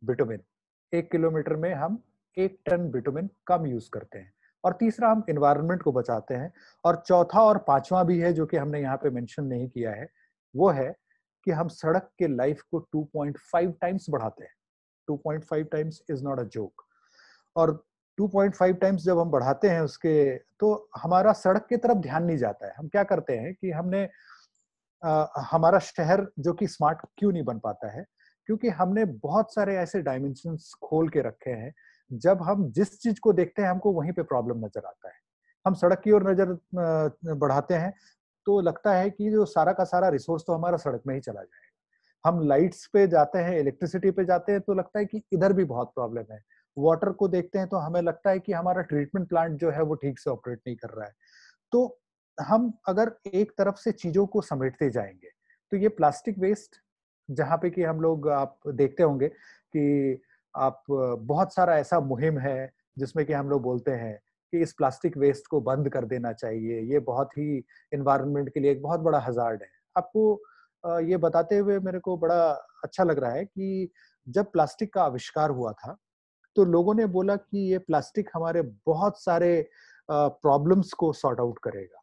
बिटुमिन। 1 किलोमीटर में हम 1 टन बिटुमिन कम यूज करते हैं। और तीसरा हम एनवायरनमेंट को बचाते हैं। और चौथा और पांचवा भी है जो कि हमने यहाँ पे मेंशन नहीं किया है, वो है कि हम सड़क के लाइफ को 2.5 टाइम्स बढ़ाते हैं। 2.5 times is not a joke. और 2.5 टाइम्स जब हम बढ़ाते हैं उसके, तो हमारा सड़क की तरफ ध्यान नहीं जाता है। हम क्या करते हैं कि हमने हमारा शहर जो कि स्मार्ट क्यों नहीं बन पाता है, क्योंकि हमने बहुत सारे ऐसे डायमेंशंस खोल के रखे हैं। जब हम जिस चीज को देखते हैं हमको वहीं पे प्रॉब्लम नजर आता है। हम सड़क की ओर नजर बढ़ाते हैं तो लगता है कि जो सारा का सारा रिसोर्स तो हमारा सड़क में ही चला जाएगा। हम लाइट्स पे जाते हैं, इलेक्ट्रिसिटी पे जाते हैं तो लगता है कि इधर भी बहुत प्रॉब्लम है। वाटर को देखते हैं तो हमें लगता है कि हमारा ट्रीटमेंट प्लांट जो है वो ठीक से ऑपरेट नहीं कर रहा है। तो हम अगर एक तरफ से चीजों को समेटते जाएंगे तो ये प्लास्टिक वेस्ट, जहाँ पे कि हम लोग, आप देखते होंगे कि आप बहुत सारा ऐसा मुहिम है जिसमें कि हम लोग बोलते हैं कि इस प्लास्टिक वेस्ट को बंद कर देना चाहिए, ये बहुत ही एनवायरनमेंट के लिए एक बहुत बड़ा हजार्ड है। आपको ये बताते हुए मेरे को बड़ा अच्छा लग रहा है कि जब प्लास्टिक का आविष्कार हुआ था तो लोगों ने बोला कि ये प्लास्टिक हमारे बहुत सारे प्रॉब्लम्स को सॉर्ट आउट करेगा।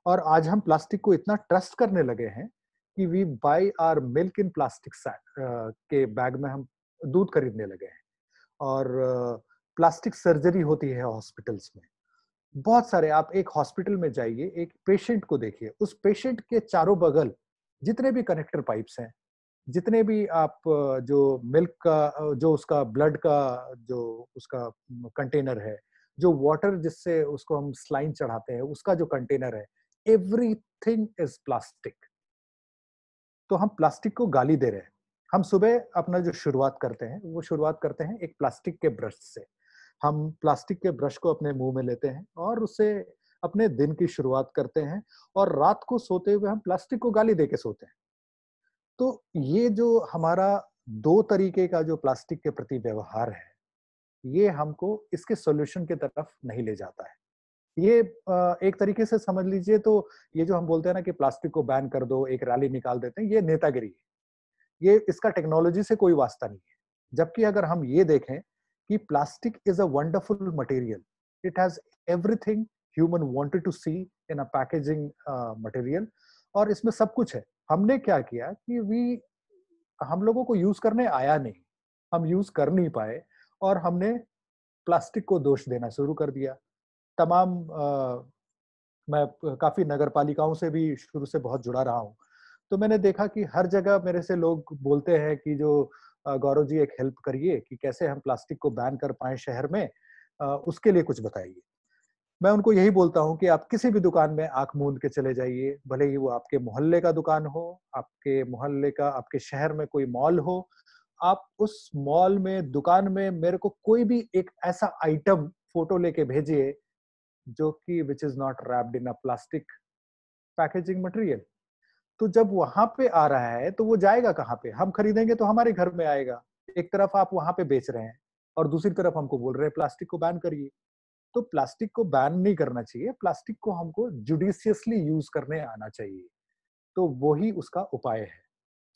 और आज हम प्लास्टिक को इतना ट्रस्ट करने लगे हैं कि we buy our milk in plastic के बैग में हम दूध खरीदने लगे हैं। और प्लास्टिक सर्जरी होती है हॉस्पिटल्स में। बहुत सारे, आप एक हॉस्पिटल में जाइए, एक पेशेंट को देखिए, उस पेशेंट के चारों बगल जितने भी कनेक्टर पाइप्स हैं, जितने भी आप जो मिल्क का, जो उसका ब्लड का जो उसका कंटेनर है, जो वाटर जिससे उसको हम स्लाइन चढ़ाते हैं उसका जो कंटेनर है, एवरीथिंग इज प्लास्टिक। तो हम प्लास्टिक को गाली दे रहे हैं। हम सुबह अपना जो शुरुआत करते हैं वो शुरुआत करते हैं एक प्लास्टिक के ब्रश से। हम प्लास्टिक के ब्रश को अपने मुंह में लेते हैं और उससे अपने दिन की शुरुआत करते हैं। और रात को सोते हुए हम प्लास्टिक को गाली दे के सोते हैं। तो ये जो हमारा दो तरीके का जो प्लास्टिक के प्रति व्यवहार है, ये हमको इसके सॉल्यूशन की तरफ नहीं ले जाता है। ये एक तरीके से समझ लीजिए तो ये जो हम बोलते हैं ना कि प्लास्टिक को बैन कर दो, एक रैली निकाल देते हैं, ये नेतागिरी है। ये इसका टेक्नोलॉजी से कोई वास्ता नहीं है। जबकि अगर हम ये देखें कि plastic is a wonderful material, it has everything human wanted to see in a packaging material. और इसमें सब कुछ है। हमने क्या किया कि हम लोगों को यूज करने आया नहीं, हम यूज कर नहीं पाए और हमने प्लास्टिक को दोष देना शुरू कर दिया। तमाम मैं काफी नगर पालिकाओं से भी शुरू से बहुत जुड़ा रहा हूँ। तो मैंने देखा कि हर जगह मेरे से लोग बोलते हैं कि जो गौरव जी एक हेल्प करिए कि कैसे हम प्लास्टिक को बैन कर पाए शहर में, उसके लिए कुछ बताइए। मैं उनको यही बोलता हूँ कि आप किसी भी दुकान में आंख मूंद के चले जाइए, भले ही वो आपके मोहल्ले का दुकान हो, आपके मोहल्ले का, आपके शहर में कोई मॉल हो। आप उस मॉल में, दुकान में मेरे को कोई भी एक ऐसा आइटम फोटो लेके भेजिए जो कि which is not wrapped in a plastic packaging material. तो जब वहां पे आ रहा है तो वो जाएगा कहाँ पे? हम खरीदेंगे तो हमारे घर में आएगा। एक तरफ आप वहां पे बेच रहे हैं और दूसरी तरफ हमको बोल रहे हैं प्लास्टिक को बैन करिए। तो प्लास्टिक को बैन नहीं करना चाहिए, प्लास्टिक को हमको जुडिशियसली यूज करने आना चाहिए। तो वो ही उसका उपाय है।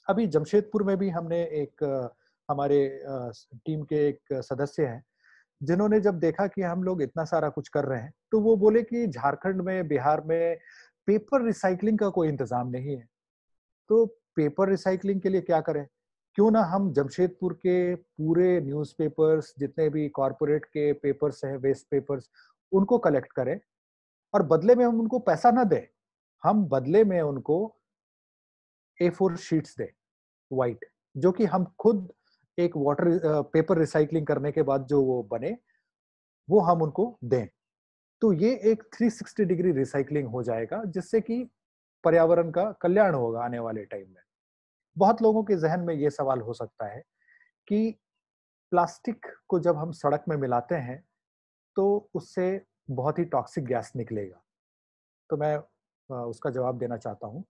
अभी जमशेदपुर में भी हमने एक हमारे टीम के एक सदस्य हैं जिन्होंने जब देखा कि हम लोग इतना सारा कुछ कर रहे हैं तो वो बोले कि झारखंड में, बिहार में पेपर रिसाइकलिंग का कोई इंतजाम नहीं है। तो पेपर रिसाइकलिंग के लिए क्या करें? क्यों ना हम जमशेदपुर के पूरे न्यूज़पेपर्स, जितने भी कॉरपोरेट के पेपर्स हैं, वेस्ट पेपर्स, उनको कलेक्ट करें और बदले में हम उनको पैसा ना दें। हम बदले में उनको A4 शीट्स दें, व्हाइट, जो कि हम खुद एक पेपर रिसाइकलिंग करने के बाद जो वो बने, वो हम उनको दें। तो ये एक 360 डिग्री रिसाइकलिंग हो जाएगा जिससे कि पर्यावरण का कल्याण होगा आने वाले टाइम में। बहुत लोगों के जहन में ये सवाल हो सकता है कि प्लास्टिक को जब हम सड़क में मिलाते हैं तो उससे बहुत ही टॉक्सिक गैस निकलेगा। तो मैं उसका जवाब देना चाहता हूँ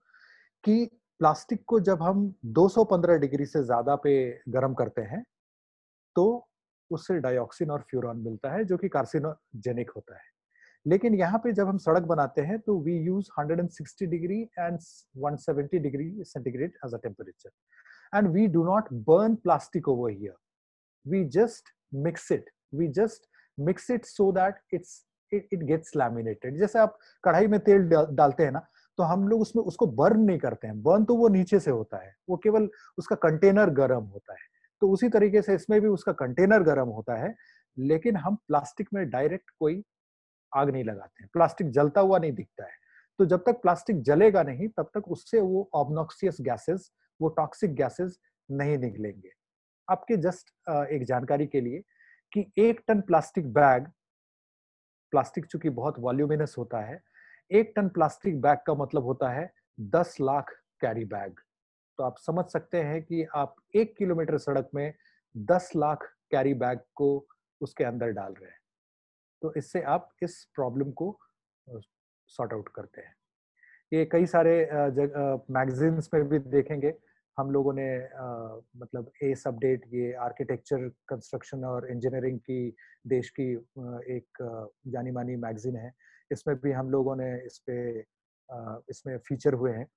कि प्लास्टिक को जब हम 215 डिग्री से ज्यादा पे गर्म करते हैं तो उससे डाइऑक्सिन और फ्यूरॉन मिलता है जो कि कार्सिनोजेनिक होता है। लेकिन यहाँ पे जब हम सड़क बनाते हैं तो we use 160 degree and 170 degree centigrade as a temperature, and we do not burn plastic over here, we just mix it we just mix it so that it gets laminated। जैसे आप कढ़ाई में तेल डालते हैं ना, तो हम लोग उसमें उसको बर्न नहीं करते हैं, बर्न तो वो नीचे से होता है, वो केवल उसका कंटेनर गर्म होता है। तो उसी तरीके से इसमें भी उसका कंटेनर गर्म होता है, लेकिन हम प्लास्टिक में डायरेक्ट कोई आग नहीं लगाते हैं, प्लास्टिक जलता हुआ नहीं दिखता है। तो जब तक प्लास्टिक जलेगा नहीं तब तक उससे वो ऑब्नॉक्सियस गैसेस, वो टॉक्सिक गैसेस नहीं निकलेंगे। आपके जस्ट एक जानकारी के लिए कि 1 टन प्लास्टिक बैग, प्लास्टिक चूंकि बहुत वॉल्यूमिनस होता है, 1 टन प्लास्टिक बैग का मतलब होता है 10 लाख कैरी बैग। तो आप समझ सकते हैं कि आप 1 किलोमीटर सड़क में 10 लाख कैरी बैग को उसके अंदर डाल रहे हैं। तो इससे आप इस प्रॉब्लम को सॉर्ट आउट करते हैं। ये कई सारे मैगजीन्स में भी देखेंगे हम लोगों ने, मतलब एस अपडेट, ये आर्किटेक्चर, कंस्ट्रक्शन और इंजीनियरिंग की देश की एक जानी मानी मैगजीन है, इसमें भी हम लोगों ने इसमें फीचर हुए हैं।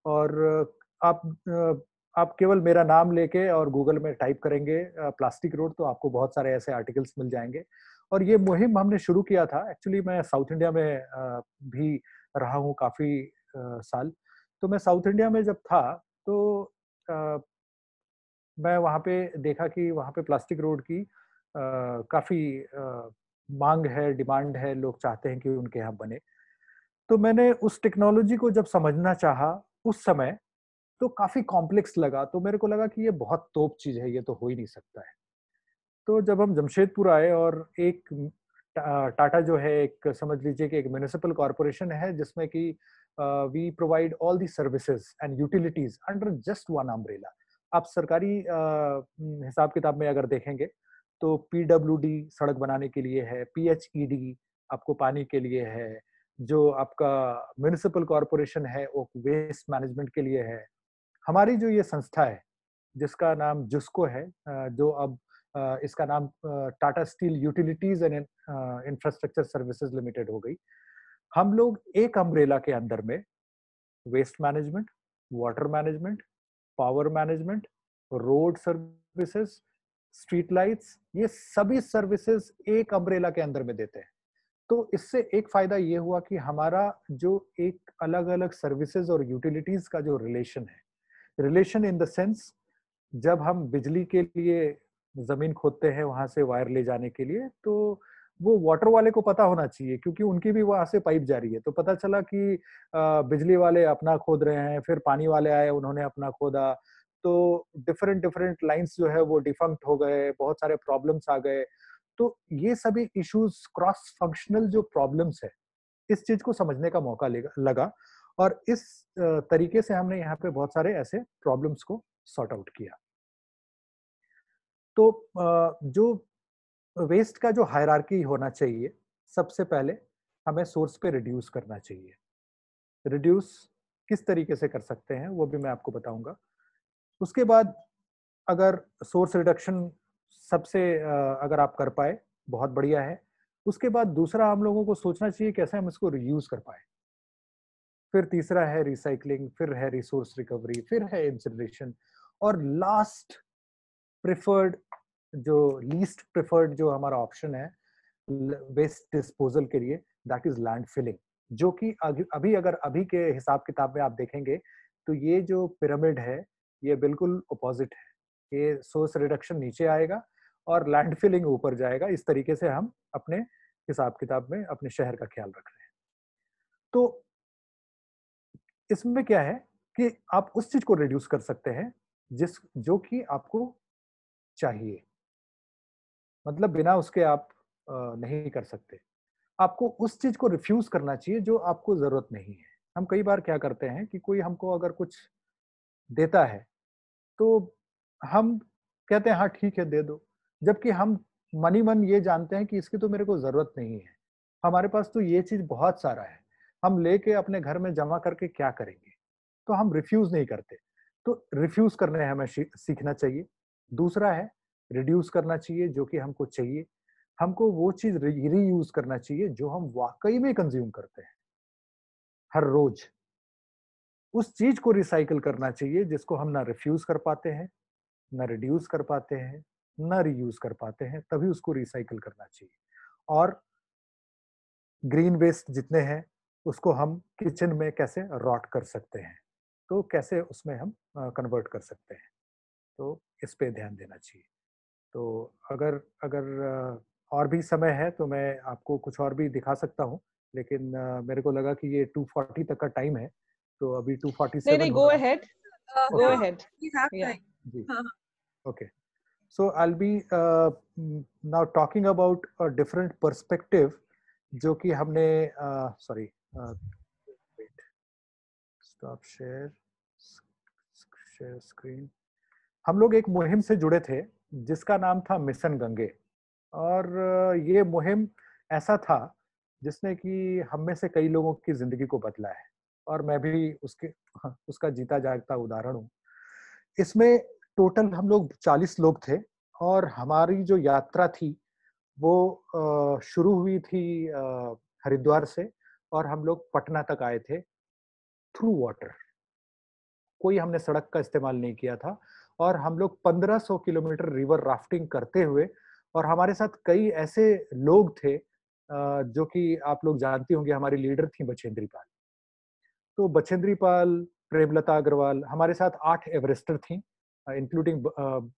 और आप केवल मेरा नाम लेके और गूगल में टाइप करेंगे प्लास्टिक रोड, तो आपको बहुत सारे ऐसे आर्टिकल्स मिल जाएंगे। और ये मुहिम हमने शुरू किया था, एक्चुअली मैं साउथ इंडिया में भी रहा हूँ काफी साल। तो मैं साउथ इंडिया में जब था तो मैं वहाँ पे देखा कि वहाँ पे प्लास्टिक रोड की काफी मांग है, डिमांड है, लोग चाहते हैं कि उनके यहाँ बने। तो मैंने उस टेक्नोलॉजी को जब समझना चाहा उस समय, तो काफी कॉम्प्लेक्स लगा। तो मेरे को लगा कि ये बहुत तोप चीज है, ये तो हो ही नहीं सकता है। तो जब हम जमशेदपुर आए और एक टाटा जो है, एक समझ लीजिए कि एक म्युनिसिपल कॉर्पोरेशन है जिसमें कि we provide all the services and utilities under just one umbrella. आप सरकारी हिसाब किताब में अगर देखेंगे तो पीडब्ल्यूडी सड़क बनाने के लिए है, पीएचईडी आपको पानी के लिए है, जो आपका म्युनिसिपल कॉर्पोरेशन है वो वेस्ट मैनेजमेंट के लिए है। हमारी जो ये संस्था है जिसका नाम जुस्को है, जो अब इसका नाम Tata Steel Utilities and Infrastructure Services Limited हो गई। हम लोग एक अम्ब्रेला के अंदर में waste management, water management, power management, road services, street lights, ये सभी सर्विसेज एक अम्ब्रेला के अंदर में देते हैं। तो इससे एक फायदा ये हुआ कि हमारा जो एक अलग अलग सर्विसेज और यूटिलिटीज का जो रिलेशन है, रिलेशन इन द सेंस, जब हम बिजली के लिए जमीन खोदते हैं वहां से वायर ले जाने के लिए, तो वो वाटर वाले को पता होना चाहिए क्योंकि उनकी भी वहां से पाइप जा रही है। तो पता चला कि बिजली वाले अपना खोद रहे हैं, फिर पानी वाले आए, उन्होंने अपना खोदा, तो डिफरेंट डिफरेंट लाइंस जो है वो डिफंक्ट हो गए, बहुत सारे प्रॉब्लम्स आ गए। तो ये सभी इश्यूज, क्रॉस फंक्शनल जो प्रॉब्लम्स है, इस चीज को समझने का मौका लगा और इस तरीके से हमने यहाँ पे बहुत सारे ऐसे प्रॉब्लम्स को सॉर्ट आउट किया। तो जो वेस्ट का जो हायरार्की होना चाहिए, सबसे पहले हमें सोर्स पे रिड्यूस करना चाहिए। रिड्यूस किस तरीके से कर सकते हैं वो भी मैं आपको बताऊंगा। उसके बाद अगर सोर्स रिडक्शन सबसे अगर आप कर पाए बहुत बढ़िया है। उसके बाद दूसरा हम लोगों को सोचना चाहिए कैसे हम इसको रीयूज कर पाए। फिर तीसरा है रिसाइकलिंग, फिर है रिसोर्स रिकवरी, फिर है इंसिनरेशन, और लास्ट प्रेफर्ड, जो लीस्ट प्रेफर्ड जो हमारा ऑप्शन है वेस्ट डिस्पोजल के लिए, दैट इज लैंड फिलिंग, जो कि अभी अगर अभी के हिसाब किताब में आप देखेंगे तो ये जो पिरामिड है ये बिल्कुल अपोजिट है। ये सोर्स रिडक्शन नीचे आएगा और लैंड फिलिंग ऊपर जाएगा। इस तरीके से हम अपने हिसाब किताब में अपने शहर का ख्याल रख रहे हैं। तो इसमें क्या है कि आप उस चीज को रिड्यूस कर सकते हैं जो कि आपको चाहिए, मतलब बिना उसके आप नहीं कर सकते। आपको उस चीज को रिफ्यूज करना चाहिए जो आपको जरूरत नहीं है। हम कई बार क्या करते हैं कि कोई हमको अगर कुछ देता है तो हम कहते हैं हाँ ठीक है दे दो, जबकि हम मन ही मन ये जानते हैं कि इसकी तो मेरे को जरूरत नहीं है, हमारे पास तो ये चीज बहुत सारा है, हम लेके अपने घर में जमा करके क्या करेंगे? तो हम रिफ्यूज नहीं करते। तो रिफ्यूज करने हमें सीखना चाहिए। दूसरा है रिड्यूस करना चाहिए, जो कि हमको चाहिए। हमको वो चीज रीयूज करना चाहिए जो हम वाकई में कंज्यूम करते हैं हर रोज। उस चीज को रिसाइकल करना चाहिए जिसको हम ना रिफ्यूज कर पाते हैं, ना रिड्यूस कर पाते हैं, ना रीयूज कर पाते हैं, तभी उसको रिसाइकल करना चाहिए। और ग्रीन वेस्ट जितने हैं उसको हम किचन में कैसे रॉट कर सकते हैं, तो कैसे उसमें हम कन्वर्ट कर सकते हैं, तो इस पे ध्यान देना चाहिए। तो अगर अगर और भी समय है तो मैं आपको कुछ और भी दिखा सकता हूँ, लेकिन मेरे को लगा कि ये 240 तक का टाइम है, तो अभी 247 नहीं, हो go रहा है। ahead. Go ahead. Yeah. Ji, okay. So I'll be now talking about a different perspective, जो कि हमने sorry, wait, stop share screen। हम लोग एक मुहिम से जुड़े थे जिसका नाम था मिशन गंगे, और ये मुहिम ऐसा था जिसने कि हम में से कई लोगों की जिंदगी को बदला है, और मैं भी उसका जीता जागता उदाहरण हूँ। इसमें टोटल हम लोग 40 लोग थे, और हमारी जो यात्रा थी वो शुरू हुई थी हरिद्वार से, और हम लोग पटना तक आए थे थ्रू वाटर। कोई हमने सड़क का इस्तेमाल नहीं किया था, और हम लोग 1500 किलोमीटर रिवर राफ्टिंग करते हुए, और हमारे साथ कई ऐसे लोग थे जो कि आप लोग जानती होंगे, हमारी लीडर थी बछेंद्री पाल। तो बछेंद्री पाल, प्रेमलता अग्रवाल, हमारे साथ 8 एवरेस्टर थी, इंक्लूडिंग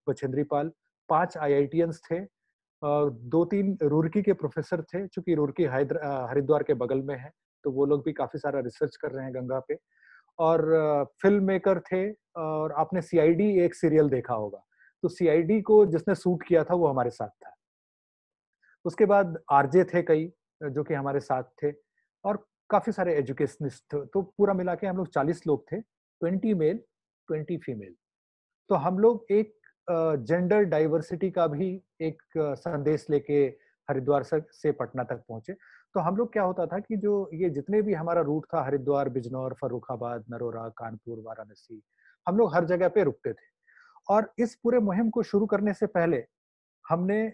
बछेंद्री पाल। 5 आईआईटियंस थे, 2-3 रुड़की के प्रोफेसर थे, चूंकि रुड़की हरिद्वार के बगल में है, तो वो लोग भी काफी सारा रिसर्च कर रहे हैं गंगा पे। और फिल्म मेकर थे, और आपने सीआईडी एक सीरियल देखा होगा, तो सीआईडी को जिसने शूट किया था वो हमारे साथ था। उसके बाद आरजे थे कई जो कि हमारे साथ थे, और काफी सारे एजुकेशनिस्ट, तो पूरा मिला के हम लोग 40 लोग थे, 20 मेल 20 फीमेल। तो हम लोग एक जेंडर डाइवर्सिटी का भी एक संदेश लेके हरिद्वार से पटना तक पहुंचे। तो हम लोग क्या होता था कि जो ये जितने भी हमारा रूट था, हरिद्वार, बिजनौर, फर्रुखाबाद, नरोरा, कानपुर, वाराणसी, हम लोग हर जगह पे रुकते थे। और इस पूरे मुहिम को शुरू करने से पहले हमने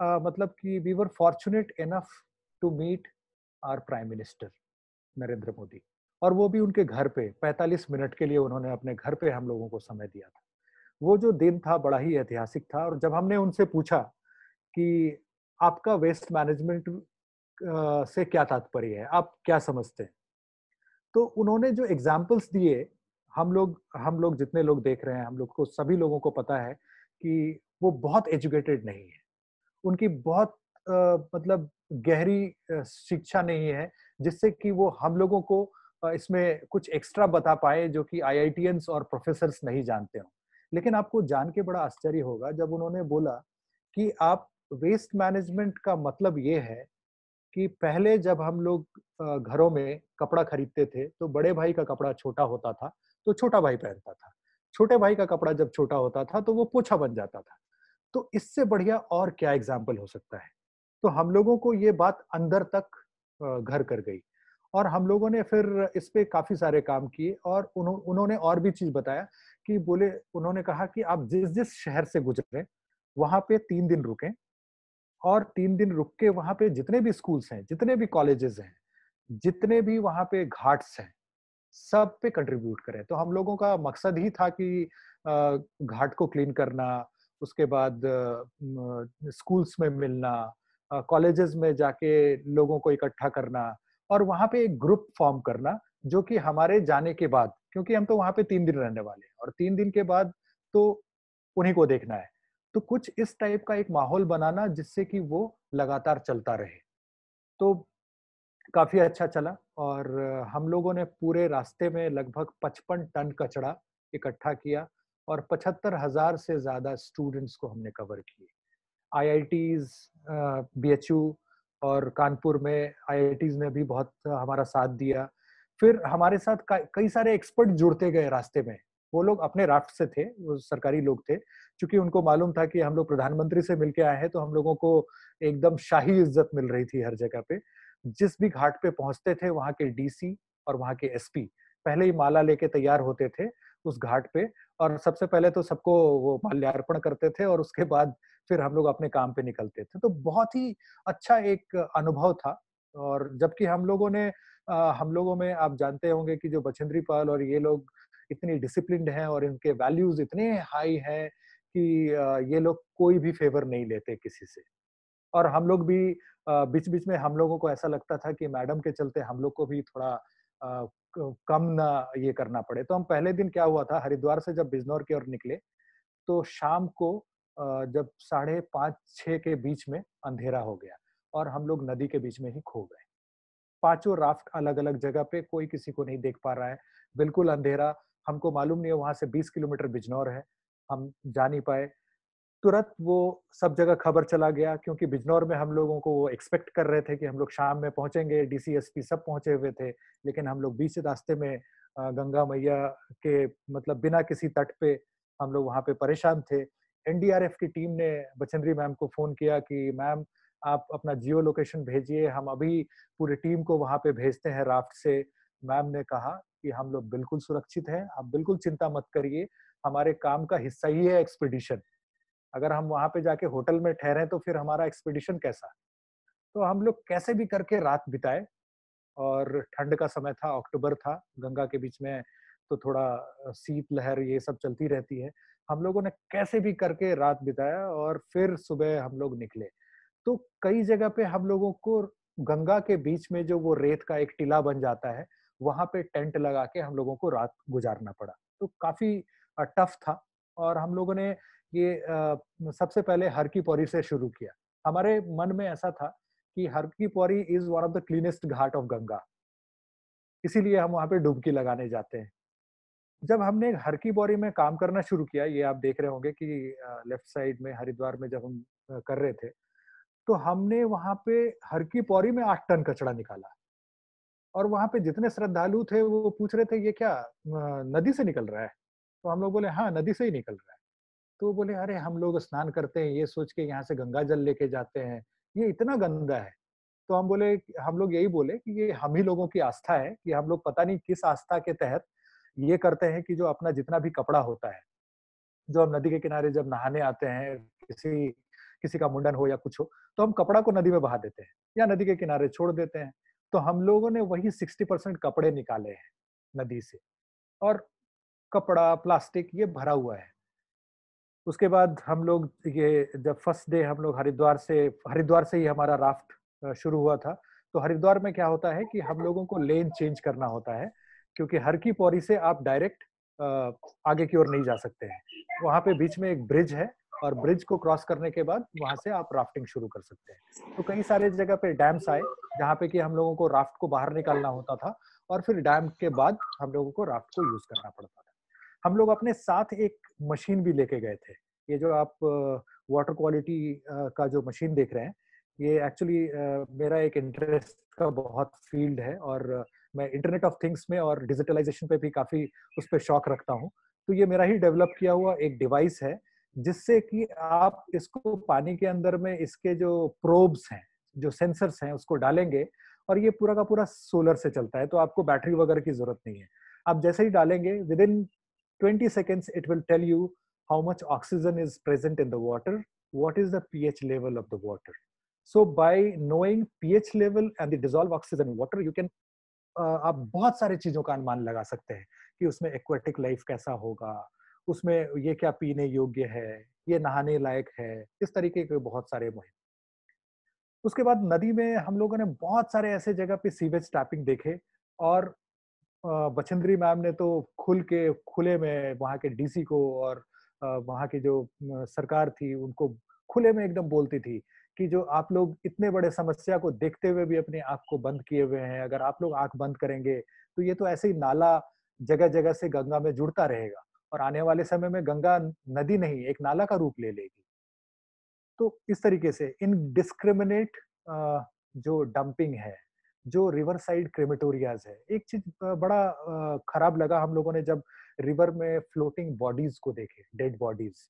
मतलब कि we were fortunate enough to meet our prime minister Narendra Modi, और वो भी उनके घर पे 45 मिनट के लिए उन्होंने अपने घर पे हम लोगों को समय दिया था। वो जो दिन था बड़ा ही ऐतिहासिक था, और जब हमने उनसे पूछा कि आपका वेस्ट मैनेजमेंट से क्या तात्पर्य है, आप क्या समझते हैं, तो उन्होंने जो एग्जाम्पल्स दिए, हम लोग जितने लोग देख रहे हैं, हम लोग को सभी लोगों को पता है कि वो बहुत एजुकेटेड नहीं है, उनकी बहुत मतलब गहरी शिक्षा नहीं है, जिससे कि वो हम लोगों को इसमें कुछ एक्स्ट्रा बता पाए जो कि आईआईटियंस और प्रोफेसर्स नहीं जानते हो। लेकिन आपको जान के बड़ा आश्चर्य होगा जब उन्होंने बोला कि आप वेस्ट मैनेजमेंट का मतलब ये है कि पहले जब हम लोग घरों में कपड़ा खरीदते थे तो बड़े भाई का कपड़ा छोटा होता था तो छोटा भाई पहनता था, छोटे भाई का कपड़ा जब छोटा होता था तो वो पोछा बन जाता था। तो इससे बढ़िया और क्या एग्जाम्पल हो सकता है। तो हम लोगों को ये बात अंदर तक घर कर गई, और हम लोगों ने फिर इस पे काफी सारे काम किए, और उन्होंने और भी चीज बताया कि बोले, उन्होंने कहा कि आप जिस जिस शहर से गुजरे वहां पे 3 दिन रुकें, और 3 दिन रुक के वहां पे जितने भी स्कूल्स हैं, जितने भी कॉलेजेस हैं, जितने भी वहां पे घाट्स हैं, सब पे कंट्रीब्यूट करें। तो हम लोगों का मकसद ही था कि घाट को क्लीन करना, उसके बाद स्कूल्स में मिलना, कॉलेजेस में जाके लोगों को इकट्ठा करना, और वहां पे एक ग्रुप फॉर्म करना जो कि हमारे जाने के बाद, क्योंकि हम तो वहां पे 3 दिन रहने वाले हैं, और 3 दिन के बाद तो उन्हीं को देखना है, तो कुछ इस टाइप का एक माहौल बनाना जिससे कि वो लगातार चलता रहे। तो काफी अच्छा चला, और हम लोगों ने पूरे रास्ते में लगभग 55 टन कचरा इकट्ठा किया, और 75,000 से ज्यादा स्टूडेंट्स को हमने कवर किए। आईआईटीज, बीएचयू और कानपुर में आईआईटीज ने भी बहुत हमारा साथ दिया। फिर हमारे साथ कई सारे एक्सपर्ट जुड़ते गए रास्ते में। वो लोग अपने राफ्ट से थे, वो सरकारी लोग थे, क्योंकि उनको मालूम था कि हम लोग प्रधानमंत्री से मिलके आए हैं, तो हम लोगों को एकदम शाही इज्जत मिल रही थी हर जगह पे। जिस भी घाट पे पहुंचते थे वहां के डीसी और वहां के एसपी पहले ही माला लेके तैयार होते थे उस घाट पे, और सबसे पहले तो सबको वो माल्यार्पण करते थे और उसके बाद फिर हम लोग अपने काम पे निकलते थे। तो बहुत ही अच्छा एक अनुभव था। और जबकि हम लोगों में आप जानते होंगे कि जो बचेंद्री पाल और ये लोग इतनी डिसिप्लिन्ड हैं और इनके वैल्यूज इतने हाई हैं कि ये लोग कोई भी फेवर नहीं लेते किसी से। और हम लोग भी बीच-बीच में हम लोगों को ऐसा लगता था कि मैडम के चलते हम लोग को भी थोड़ा कम ना ये करना पड़े। तो हम पहले दिन क्या हुआ था, हरिद्वार से जब बिजनौर की ओर निकले तो शाम को जब 5:30-6 के बीच में अंधेरा हो गया और हम लोग नदी के बीच में ही खो गए। पांचों राफ्ट अलग-अलग जगह पे, कोई किसी को नहीं देख पा रहा है। बिल्कुल अंधेरा, हमको मालूम नहीं है वहां से 20 किलोमीटर बिजनौर है, हम जा नहीं पाए। तुरंत वो सब जगह खबर चला गया क्योंकि बिजनौर में हम लोगों को वो एक्सपेक्ट कर रहे थे कि हम लोग शाम में पहुंचेंगे, डीसी एसपी सब पहुंचे हुए थे, लेकिन हम लोग बीच रास्ते में गंगा मैया के मतलब बिना किसी तट पे हम लोग वहां पे परेशान थे। एनडीआरएफ की टीम ने बचेंद्री मैम को फोन किया कि मैम आप अपना जियो लोकेशन भेजिए, हम अभी पूरी टीम को वहां पे भेजते हैं राफ्ट से। मैम ने कहा कि हम लोग बिल्कुल सुरक्षित हैं, आप बिल्कुल चिंता मत करिए, हमारे काम का हिस्सा ही है एक्सपीडिशन। अगर हम वहां पे जाके होटल में ठहरे तो फिर हमारा एक्सपीडिशन कैसा। तो हम लोग कैसे भी करके रात बिताए। और ठंड का समय था, अक्टूबर था, गंगा के बीच में तो थोड़ा शीत लहर ये सब चलती रहती है। हम लोगों ने कैसे भी करके रात बिताया और फिर सुबह हम लोग निकले। तो कई जगह पे हम लोगों को गंगा के बीच में जो वो रेत का एक टीला बन जाता है, वहां पे टेंट लगा के हम लोगों को रात गुजारना पड़ा। तो काफी टफ था। और हम लोगों ने ये सबसे पहले हर की पौड़ी से शुरू किया। हमारे मन में ऐसा था कि हर की Pauri is one of the cleanest Ghat of Ganga, इसीलिए हम वहां पे डुबकी लगाने जाते हैं। जब हमने हर की पौड़ी में काम करना शुरू किया, ये आप देख रहे होंगे कि लेफ्ट साइड में हरिद्वार में जब हम कर रहे थे, तो हमने वहां पे हर की पौड़ी में 8 टन कचरा निकाला। और वहां पे जितने श्रद्धालु थे वो पूछ रहे थे ये क्या नदी से निकल रहा है। तो हम लोग बोले हाँ नदी से ही निकल रहा है। तो बोले अरे हम लोग स्नान करते हैं ये सोच के यहाँ से गंगा जल लेके जाते हैं, ये इतना गंदा है। तो हम लोग यही बोले कि ये हम ही लोगों की आस्था है कि हम लोग पता नहीं किस आस्था के तहत ये करते हैं कि जो अपना जितना भी कपड़ा होता है, जो हम नदी के किनारे जब नहाने आते हैं, किसी किसी का मुंडन हो या कुछ हो, तो हम कपड़ा को नदी में बहा देते हैं या नदी के किनारे छोड़ देते हैं। तो हम लोगों ने वही 60% कपड़े निकाले हैं नदी से। और कपड़ा प्लास्टिक ये भरा हुआ है। उसके बाद हम लोग ये जब फर्स्ट डे हम लोग हरिद्वार से ही हमारा राफ्ट शुरू हुआ था। तो हरिद्वार में क्या होता है कि हम लोगों को लेन चेंज करना होता है, क्योंकि हर की पौड़ी से आप डायरेक्ट आगे की ओर नहीं जा सकते हैं। वहां पे बीच में एक ब्रिज है और ब्रिज को क्रॉस करने के बाद वहां से आप राफ्टिंग शुरू कर सकते हैं। तो कई सारे जगह पे डैम्स आए जहाँ पे कि हम लोगों को राफ्ट को बाहर निकालना होता था और फिर डैम के बाद हम लोगों को राफ्ट को यूज करना पड़ता था। हम लोग अपने साथ एक मशीन भी लेके गए थे। ये जो आप वाटर क्वालिटी का जो मशीन देख रहे हैं, ये एक्चुअली मेरा एक इंटरेस्ट का बहुत फील्ड है और मैं इंटरनेट ऑफ थिंग्स में और डिजिटलाइजेशन पे भी काफी उस पर शौक रखता हूँ। तो ये मेरा ही डेवलप किया हुआ एक डिवाइस है जिससे कि आप इसको पानी के अंदर में इसके जो प्रोब्स हैं, जो सेंसर्स हैं उसको डालेंगे और ये पूरा का पूरा सोलर से चलता है, तो आपको बैटरी वगैरह की जरूरत नहीं है। आप जैसे ही डालेंगे with in 20 seconds it will tell you how much oxygen is present in the water, what is the pH level of the water. So by knowing pH level and the dissolved oxygen in water, you can आप बहुत सारे चीजों का अनुमान लगा सकते हैं कि उसमें एक्वेटिक लाइफ कैसा होगा, उसमें ये क्या पीने योग्य है, ये नहाने लायक है, इस तरीके के बहुत सारे मुहिम। उसके बाद नदी में हम लोगों ने बहुत सारे ऐसे जगह पे सीवेज टैपिंग देखे। और बछेंद्री मैम ने तो खुले में वहाँ के डीसी को और वहाँ की जो सरकार थी उनको खुले में एकदम बोलती थी कि जो आप लोग इतने बड़े समस्या को देखते हुए भी अपनी आंख को बंद किए हुए हैं, अगर आप लोग आंख बंद करेंगे तो ये तो ऐसे ही नाला जगह जगह से गंगा में जुड़ता रहेगा और आने वाले समय में गंगा नदी नहीं एक नाला का रूप ले लेगी। तो इस तरीके से इनडिस्क्रिमिनेट जो डंपिंग है, जो रिवर साइड क्रेमेटोरियाज है, एक चीज बड़ा खराब लगा हम लोगों ने जब रिवर में फ्लोटिंग बॉडीज को देखे, डेड बॉडीज।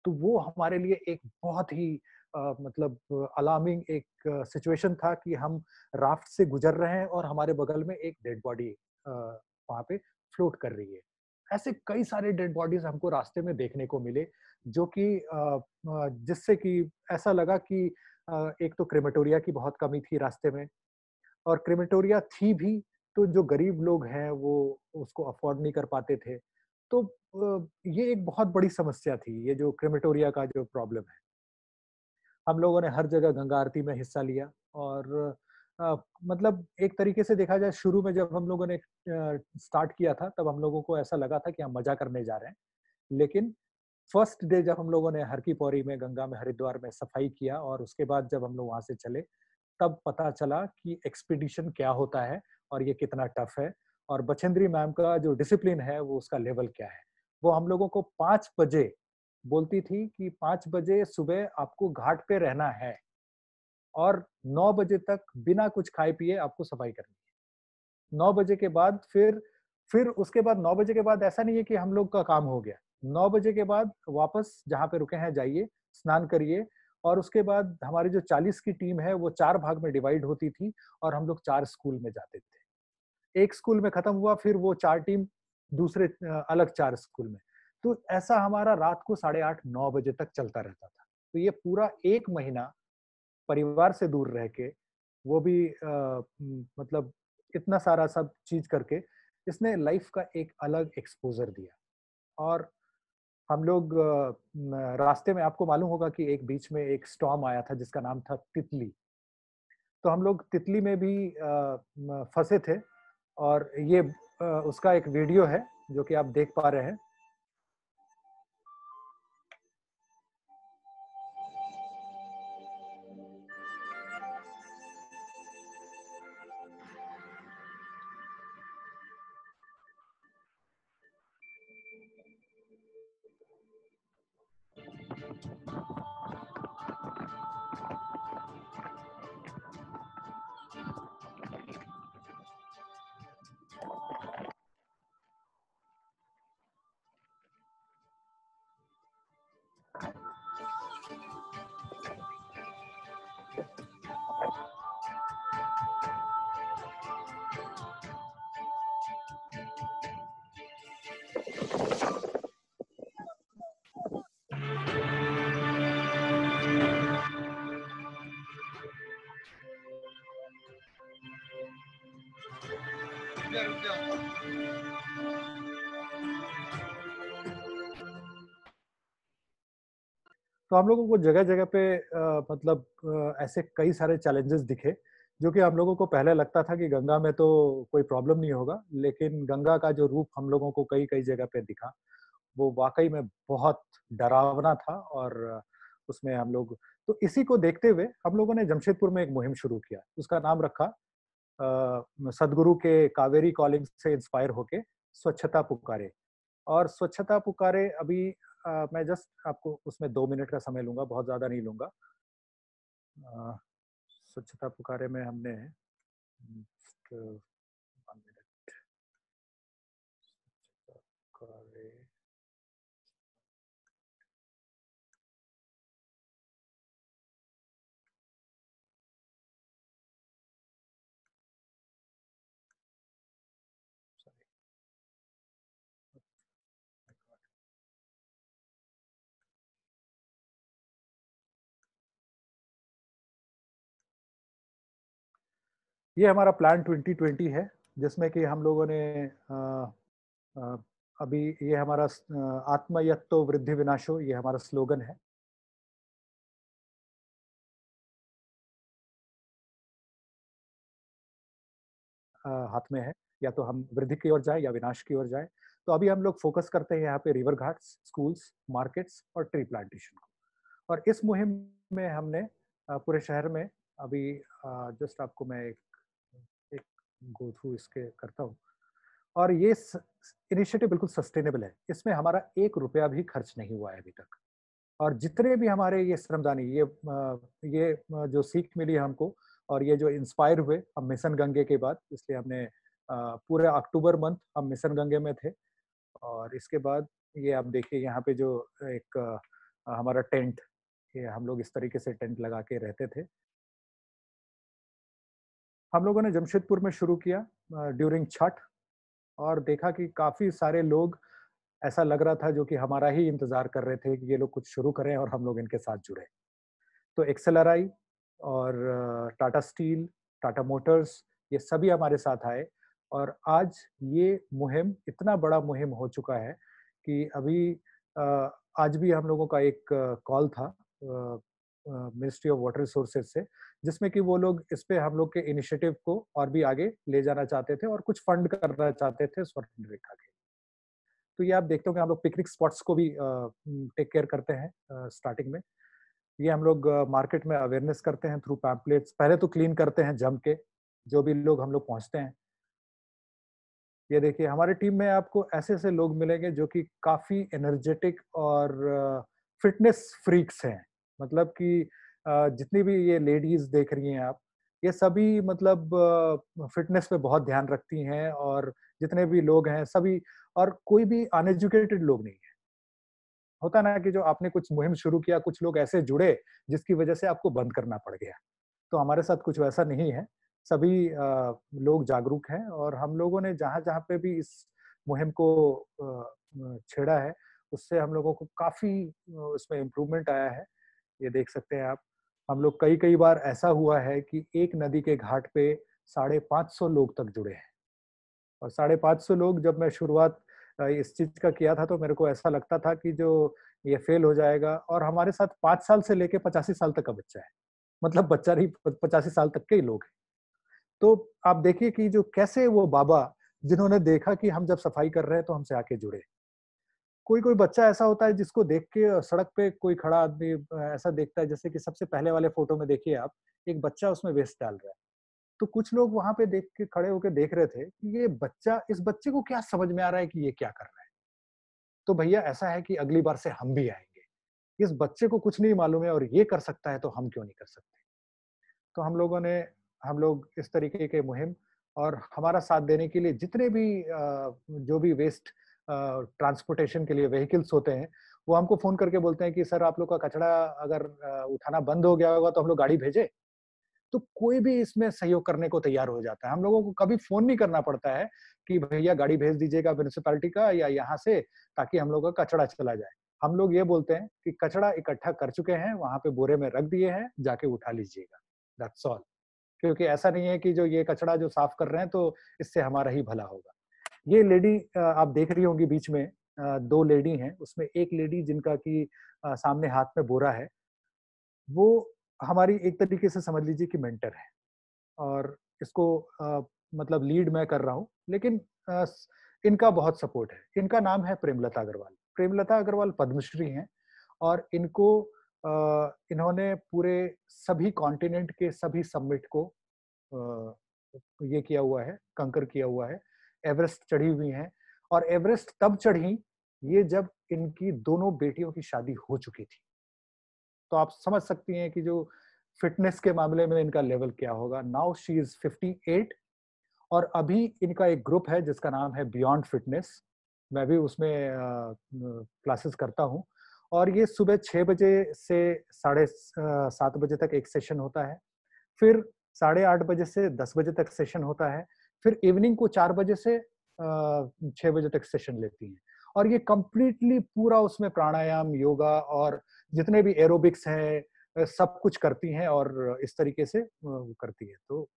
तो वो हमारे लिए एक बहुत ही मतलब अलार्मिंग एक सिचुएशन था कि हम राफ्ट से गुजर रहे हैं और हमारे बगल में एक डेड बॉडी वहाँ पे फ्लोट कर रही है। ऐसे कई सारे डेड बॉडीज हमको रास्ते में देखने को मिले, जो कि जिससे कि ऐसा लगा कि एक तो क्रेमेटोरिया की बहुत कमी थी रास्ते में, और क्रेमेटोरिया थी भी तो जो गरीब लोग हैं वो उसको अफोर्ड नहीं कर पाते थे। तो ये एक बहुत बड़ी समस्या थी, ये जो क्रेमेटोरिया का जो प्रॉब्लम है। हम लोगों ने हर जगह गंगा आरती में हिस्सा लिया, और मतलब एक तरीके से देखा जाए, शुरू में जब हम लोगों ने स्टार्ट किया था तब हम लोगों को ऐसा लगा था कि हम मजा करने जा रहे हैं। लेकिन फर्स्ट डे जब हम लोगों ने हर की पौड़ी में, गंगा में, हरिद्वार में सफाई किया और उसके बाद जब हम लोग वहां से चले, तब पता चला कि एक्सपीडिशन क्या होता है और ये कितना टफ है, और बछेंद्री मैम का जो डिसिप्लिन है वो उसका लेवल क्या है। वो हम लोगों को 5 बजे बोलती थी कि 5 बजे सुबह आपको घाट पे रहना है, और 9 बजे तक बिना कुछ खाए पिए आपको सफाई करनी है। 9 बजे के बाद फिर उसके बाद 9 बजे के बाद ऐसा नहीं है कि हम लोग का काम हो गया। 9 बजे के बाद वापस जहाँ पे रुके हैं जाइए, स्नान करिए, और उसके बाद हमारी जो 40 की टीम है वो 4 भाग में डिवाइड होती थी, और हम लोग 4 स्कूल में जाते थे। एक स्कूल में खत्म हुआ, फिर वो 4 टीम दूसरे अलग 4 स्कूल में। तो ऐसा हमारा रात को 8:30 9 बजे तक चलता रहता था। तो ये पूरा 1 महीना परिवार से दूर रह के, वो भी मतलब इतना सारा सब चीज करके, इसने लाइफ का एक अलग एक्सपोजर दिया। और हम लोग रास्ते में, आपको मालूम होगा कि एक बीच में एक स्टॉर्म आया था जिसका नाम था तितली। तो हम लोग तितली में भी फंसे थे, और ये उसका एक वीडियो है जो कि आप देख पा रहे हैं। तो हम लोगों को जगह जगह पे मतलब ऐसे कई सारे चैलेंजेस दिखे, जो कि हम लोगों को पहले लगता था कि गंगा में तो कोई प्रॉब्लम नहीं होगा, लेकिन गंगा का जो रूप हम लोगों को कई कई जगह पे दिखा, वो वाकई में बहुत डरावना था। और उसमें हम लोग, तो इसी को देखते हुए हम लोगों ने जमशेदपुर में एक मुहिम शुरू किया, उसका नाम रखा सदगुरु के कावेरी कॉलिंग से इंस्पायर होके स्वच्छता पुकारे। और स्वच्छता पुकारे अभी मैं जस्ट आपको उसमें 2 मिनट का समय लूंगा, बहुत ज्यादा नहीं लूंगा। स्वच्छता पुकारे में हमने just, 1 मिनट। स्वच्छता पुकारे, ये हमारा प्लान 2020 है, जिसमें कि हम लोगों ने अ, अभी ये हमारा आत्मयत्तो वृद्धि विनाशो, ये हमारा स्लोगन है। हाथ में है, या तो हम वृद्धि की ओर जाए या विनाश की ओर जाए। तो अभी हम लोग फोकस करते हैं यहाँ पे रिवर घाट्स, स्कूल्स, मार्केट्स और ट्री प्लांटेशन को। और इस मुहिम में हमने पूरे शहर में अभी, जस्ट आपको मैं एक गो थ्रू इसके करता हूँ। और ये इनिशिएटिव बिल्कुल सस्टेनेबल है, इसमें हमारा 1 रुपया भी खर्च नहीं हुआ है अभी तक। और जितने भी हमारे ये श्रमदानी, ये जो सीख मिली हमको, और ये जो इंस्पायर हुए हम मिशन गंगे के बाद, इसलिए हमने पूरे अक्टूबर मंथ हम मिशन गंगे में थे। और इसके बाद ये आप देखिए यहाँ पे जो एक हमारा टेंट, ये हम लोग इस तरीके से टेंट लगा के रहते थे। हम लोगों ने जमशेदपुर में शुरू किया ड्यूरिंग छठ, और देखा कि काफ़ी सारे लोग, ऐसा लग रहा था, जो कि हमारा ही इंतज़ार कर रहे थे कि ये लोग कुछ शुरू करें और हम लोग इनके साथ जुड़े। तो एक्सेलर आई और टाटा स्टील, टाटा मोटर्स, ये सभी हमारे साथ आए, और आज ये मुहिम इतना बड़ा मुहिम हो चुका है कि अभी अ, आज भी हम लोगों का एक कॉल था मिनिस्ट्री ऑफ वाटर रिसोर्सेज से, जिसमें कि वो लोग इस पे हम लोग के इनिशिएटिव को और भी आगे ले जाना चाहते थे और कुछ फंड करना चाहते थे स्वर्ण रेखा के। तो ये आप देखते हो कि हम लोग पिकनिक स्पॉट्स को भी टेक केयर करते हैं स्टार्टिंग में। ये हम लोग मार्केट में अवेयरनेस करते हैं थ्रू पैम्पलेट्स। पहले तो क्लीन करते हैं जम के, जो भी लोग हम लोग पहुंचते हैं। ये देखिए, हमारी टीम में आपको ऐसे-ऐसे लोग मिलेंगे जो कि काफ़ी एनर्जेटिक और फिटनेस फ्रीक्स हैं। मतलब कि जितनी भी ये लेडीज़ देख रही हैं आप, ये सभी मतलब फिटनेस पे बहुत ध्यान रखती हैं, और जितने भी लोग हैं सभी, और कोई भी अनएजुकेटेड लोग नहीं है। होता ना कि जो आपने कुछ मुहिम शुरू किया, कुछ लोग ऐसे जुड़े जिसकी वजह से आपको बंद करना पड़ गया। तो हमारे साथ कुछ वैसा नहीं है। सभी लोग जागरूक हैं, और हम लोगों ने जहाँ-जहाँ पे भी इस मुहिम को छेड़ा है, उससे हम लोगों को काफ़ी उसमें इम्प्रूवमेंट आया है। ये देख सकते हैं आप। हम लोग कई-कई बार ऐसा हुआ है कि एक नदी के घाट पे 550 लोग तक जुड़े हैं, और 550 लोग, जब मैं शुरुआत इस चीज़ का किया था, तो मेरे को ऐसा लगता था कि जो ये फेल हो जाएगा, और हमारे साथ 5 साल से लेके 85 साल तक का बच्चा है। मतलब बच्चा नहीं, 85 साल तक के ही लोग हैं। तो आप देखिए कि जो कैसे वो बाबा, जिन्होंने देखा कि हम जब सफाई कर रहे हैं तो हमसे आके जुड़े। कोई-कोई बच्चा ऐसा होता है जिसको देख के सड़क पे कोई खड़ा आदमी ऐसा देखता है, जैसे कि सबसे पहले वाले फ़ोटो में देखिए आप, एक बच्चा उसमें वेस्ट डाल रहा है। तो कुछ लोग वहाँ पे देख के, खड़े होके देख रहे थे कि ये बच्चा, इस बच्चे को क्या समझ में आ रहा है कि ये क्या कर रहा है? तो भैया ऐसा है कि अगली बार से हम भी आएँगे। इस बच्चे को कुछ नहीं मालूम है और ये कर सकता है, तो हम क्यों नहीं कर सकते? तो हम लोग इस तरीके के मुहिम, और हमारा साथ देने के लिए जितने भी जो भी वेस्ट ट्रांसपोर्टेशन के लिए व्हीकल्स होते हैं, वो हमको फ़ोन करके बोलते हैं कि सर, आप लोग का कचरा अगर उठाना बंद हो गया होगा तो हम लोग गाड़ी भेजें? तो कोई भी इसमें सहयोग करने को तैयार हो जाता है। हम लोगों को कभी फ़ोन नहीं करना पड़ता है कि भैया गाड़ी भेज दीजिएगा म्युनिसिपैलिटी का या यहाँ से, ताकि हम लोग का कचरा चला जाए। हम लोग ये बोलते हैं कि कचरा इकट्ठा कर चुके हैं, वहाँ पे बोरे में रख दिए हैं, जाके उठा लीजिएगा। That's all. क्योंकि ऐसा नहीं है कि जो ये कचरा जो साफ कर रहे हैं, तो इससे हमारा ही भला होगा। ये लेडी आप देख रही होंगी बीच में, 2 लेडी हैं, उसमें एक लेडी जिनका कि सामने हाथ में बोरा है, वो हमारी एक तरीके से समझ लीजिए कि मेंटर है, और इसको मतलब लीड मैं कर रहा हूँ, लेकिन इनका बहुत सपोर्ट है। इनका नाम है प्रेमलता अग्रवाल। प्रेमलता अग्रवाल पद्मश्री हैं, और इन्होंने पूरे सभी कॉन्टिनेंट के सभी समिट को अ, ये किया हुआ है, कंकर किया हुआ है। एवरेस्ट चढ़ी हुई हैं, और एवरेस्ट तब चढ़ी, ये जब इनकी दोनों बेटियों की शादी हो चुकी थी। तो आप समझ सकती हैं कि जो फिटनेस के मामले में इनका लेवल क्या होगा। नाउ शी इज़ 58, और अभी इनका एक ग्रुप है जिसका नाम है बियॉन्ड फिटनेस। मैं भी उसमें क्लासेस करता हूँ, और ये सुबह 6 बजे से साढ़े 7 बजे तक एक सेशन होता है। फिर 8:30 बजे से 10 बजे तक सेशन होता है। फिर इवनिंग को 4 बजे से 6 बजे तक सेशन लेती हैं, और ये कंप्लीटली पूरा उसमें प्राणायाम, योगा और जितने भी एरोबिक्स हैं, सब कुछ करती हैं, और इस तरीके से वो करती है। तो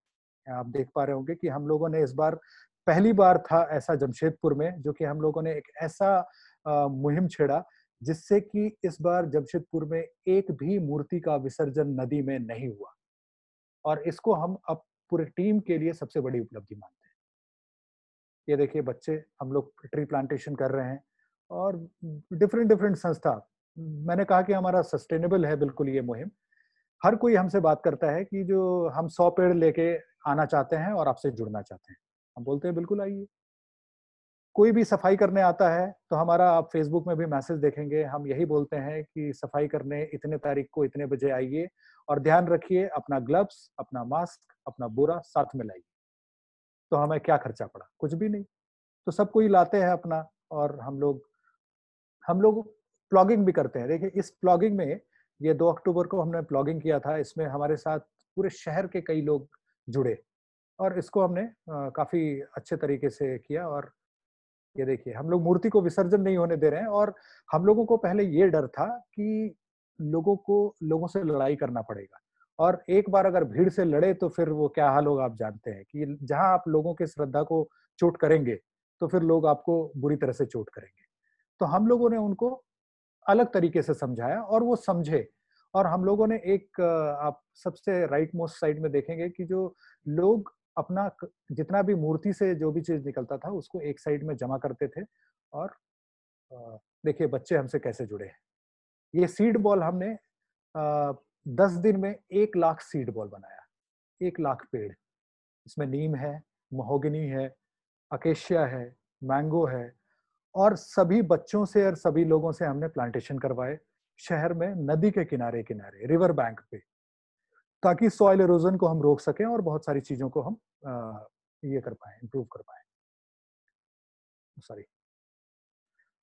आप देख पा रहे होंगे कि हम लोगों ने इस बार, पहली बार था ऐसा जमशेदपुर में, जो कि हम लोगों ने एक ऐसा मुहिम छेड़ा, जिससे कि इस बार जमशेदपुर में एक भी मूर्ति का विसर्जन नदी में नहीं हुआ, और इसको हम अब पूरे टीम के लिए सबसे बड़ी उपलब्धि मानते हैं। ये देखिए बच्चे, हम लोग ट्री प्लांटेशन कर रहे हैं, और डिफरेंट डिफरेंट संस्था, मैंने कहा कि हमारा सस्टेनेबल है बिल्कुल ये मुहिम। हर कोई हमसे बात करता है कि जो हम 100 पेड़ लेके आना चाहते हैं और आपसे जुड़ना चाहते हैं। हम बोलते हैं बिल्कुल आइए। कोई भी सफाई करने आता है तो हमारा आप फेसबुक में भी मैसेज देखेंगे, हम यही बोलते हैं कि सफाई करने इतने तारीख को इतने बजे आइए, और ध्यान रखिए अपना ग्लव्स, अपना मास्क, अपना बोरा साथ में लाइए। तो हमें क्या खर्चा पड़ा? कुछ भी नहीं। तो सब कोई लाते हैं अपना, और हम लोग प्लॉगिंग भी करते हैं। देखिए इस प्लॉगिंग में ये 2 अक्टूबर को हमने प्लॉगिंग किया था। इसमें हमारे साथ पूरे शहर के कई लोग जुड़े और इसको हमने काफी अच्छे तरीके से किया। और ये देखिए, हम लोग मूर्ति को विसर्जन नहीं होने दे रहे हैं। और हम लोगों को पहले ये डर था कि लोगों से लड़ाई करना पड़ेगा, और एक बार अगर भीड़ से लड़े तो फिर वो क्या हाल होगा आप जानते हैं, कि जहां आप लोगों के श्रद्धा को चोट करेंगे तो फिर लोग आपको बुरी तरह से चोट करेंगे। तो हम लोगों ने उनको अलग तरीके से समझाया और वो समझे। और हम लोगों ने एक आप सबसे राइट मोस्ट साइड में देखेंगे कि जो लोग अपना जितना भी मूर्ति से जो भी चीज निकलता था उसको एक साइड में जमा करते थे। और देखिए बच्चे हमसे कैसे जुड़े हैं। ये सीड बॉल हमने 10 दिन में 1 लाख सीड बॉल बनाया, 1 लाख पेड़। इसमें नीम है, महोगनी है, अकेशिया है, मैंगो है। और सभी बच्चों से और सभी लोगों से हमने प्लांटेशन करवाए शहर में, नदी के किनारे किनारे, रिवर बैंक पे, ताकि सॉइल इरोजन को हम रोक सकें और बहुत सारी चीजों को हम ये कर पाए, इम्प्रूव कर पाए। सॉरी,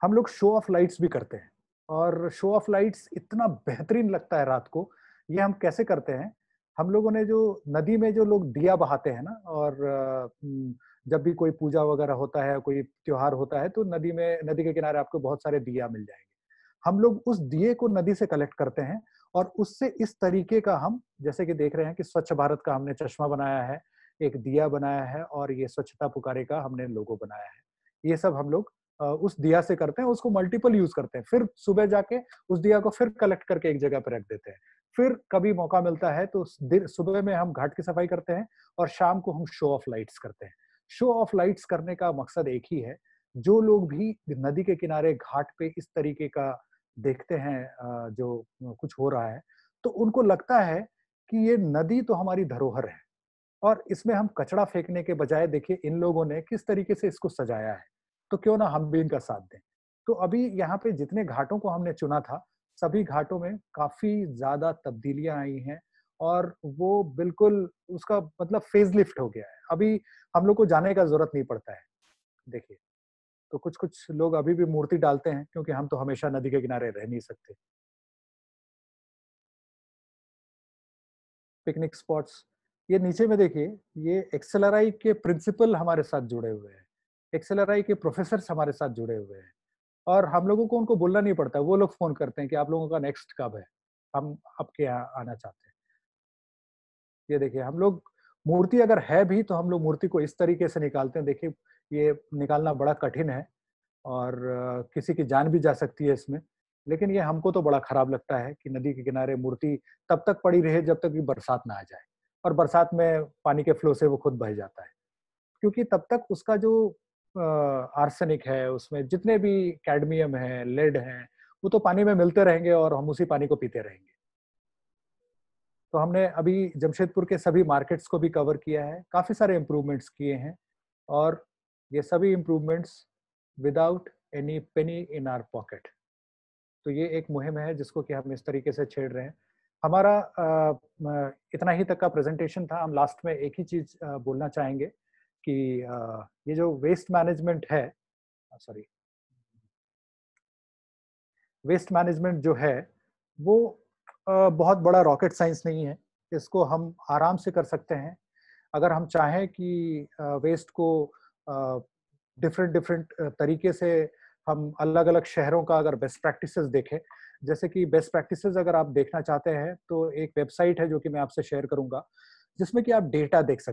हम लोग शो ऑफ लाइट्स भी करते हैं, और शो ऑफ लाइट्स इतना बेहतरीन लगता है रात को। ये हम कैसे करते हैं, हम लोगों ने जो नदी में जो लोग दिया बहाते हैं ना, और जब भी कोई पूजा वगैरह होता है, कोई त्योहार होता है, तो नदी के किनारे आपको बहुत सारे दिया मिल जाएंगे। हम लोग उस दिए को नदी से कलेक्ट करते हैं और उससे इस तरीके का हम, जैसे कि देख रहे हैं कि स्वच्छ भारत का हमने चश्मा बनाया है, एक दिया बनाया है, और ये स्वच्छता पुकारे का हमने लोगो बनाया है। ये सब हम लोग उस दिया से करते हैं, उसको मल्टीपल यूज करते हैं। फिर सुबह जाके उस दिया को फिर कलेक्ट करके एक जगह पर रख देते हैं। फिर कभी मौका मिलता है तो सुबह में हम घाट की सफाई करते हैं और शाम को हम शो ऑफ लाइट्स करते हैं। शो ऑफ लाइट्स करने का मकसद एक ही है, जो लोग भी नदी के किनारे घाट पे इस तरीके का देखते हैं जो कुछ हो रहा है, तो उनको लगता है कि ये नदी तो हमारी धरोहर है, और इसमें हम कचरा फेंकने के बजाय देखिए इन लोगों ने किस तरीके से इसको सजाया है, तो क्यों ना हम भी इनका साथ दें। तो अभी यहाँ पे जितने घाटों को हमने चुना था, सभी घाटों में काफी ज्यादा तब्दीलियां आई हैं, और वो बिल्कुल उसका मतलब फेज लिफ्ट हो गया है। अभी हम लोग को जाने का जरूरत नहीं पड़ता है। देखिए, तो कुछ कुछ लोग अभी भी मूर्ति डालते हैं, क्योंकि हम तो हमेशा नदी के किनारे रह नहीं सकते। पिकनिक स्पॉट्स, ये नीचे में देखिए, ये एक्सेलआरआई के प्रिंसिपल हमारे साथ जुड़े हुए हैं, एक्सेलआरआई के प्रोफेसर हमारे साथ जुड़े हुए हैं, और हम लोगों को उनको बोलना नहीं पड़ता, वो लोग फोन करते हैं कि आप लोगों का नेक्स्ट कब है, हम आपके यहाँ आना चाहते हैं। ये देखिए, हम लोग मूर्ति अगर है भी तो हम लोग मूर्ति को इस तरीके से निकालते हैं। देखिए, ये निकालना बड़ा कठिन है और किसी की जान भी जा सकती है इसमें, लेकिन ये हमको तो बड़ा खराब लगता है कि नदी के किनारे मूर्ति तब तक पड़ी रहे जब तक कि बरसात ना आ जाए, और बरसात में पानी के फ्लो से वो खुद बह जाता है, क्योंकि तब तक उसका जो आर्सेनिक है, उसमें जितने भी कैडमियम है, लेड है, वो तो पानी में मिलते रहेंगे और हम उसी पानी को पीते रहेंगे। तो हमने अभी जमशेदपुर के सभी मार्केट्स को भी कवर किया है, काफी सारे इम्प्रूवमेंट्स किए हैं, और ये सभी improvements without any penny in our pocket. तो ये एक मुहिम है जिसको कि हम इस तरीके से छेड़ रहे हैं। हमारा इतना ही तक का प्रेजेंटेशन था। हम लास्ट में एक ही चीज बोलना चाहेंगे कि ये जो वेस्ट मैनेजमेंट है, सॉरी, वेस्ट मैनेजमेंट जो है वो बहुत बड़ा रॉकेट साइंस नहीं है। इसको हम आराम से कर सकते हैं। अगर हम चाहें कि वेस्ट को डिफरेंट डिफरेंट तरीके से हम अलग अलग शहरों का अगर बेस्ट प्रैक्टिसेस देखें, जैसे कि बेस्ट प्रैक्टिसेस अगर आप देखना चाहते हैं तो एक वेबसाइट है जो कि मैं आपसे शेयर करूंगा, जिसमें कि आप डेटा देख सकते हैं।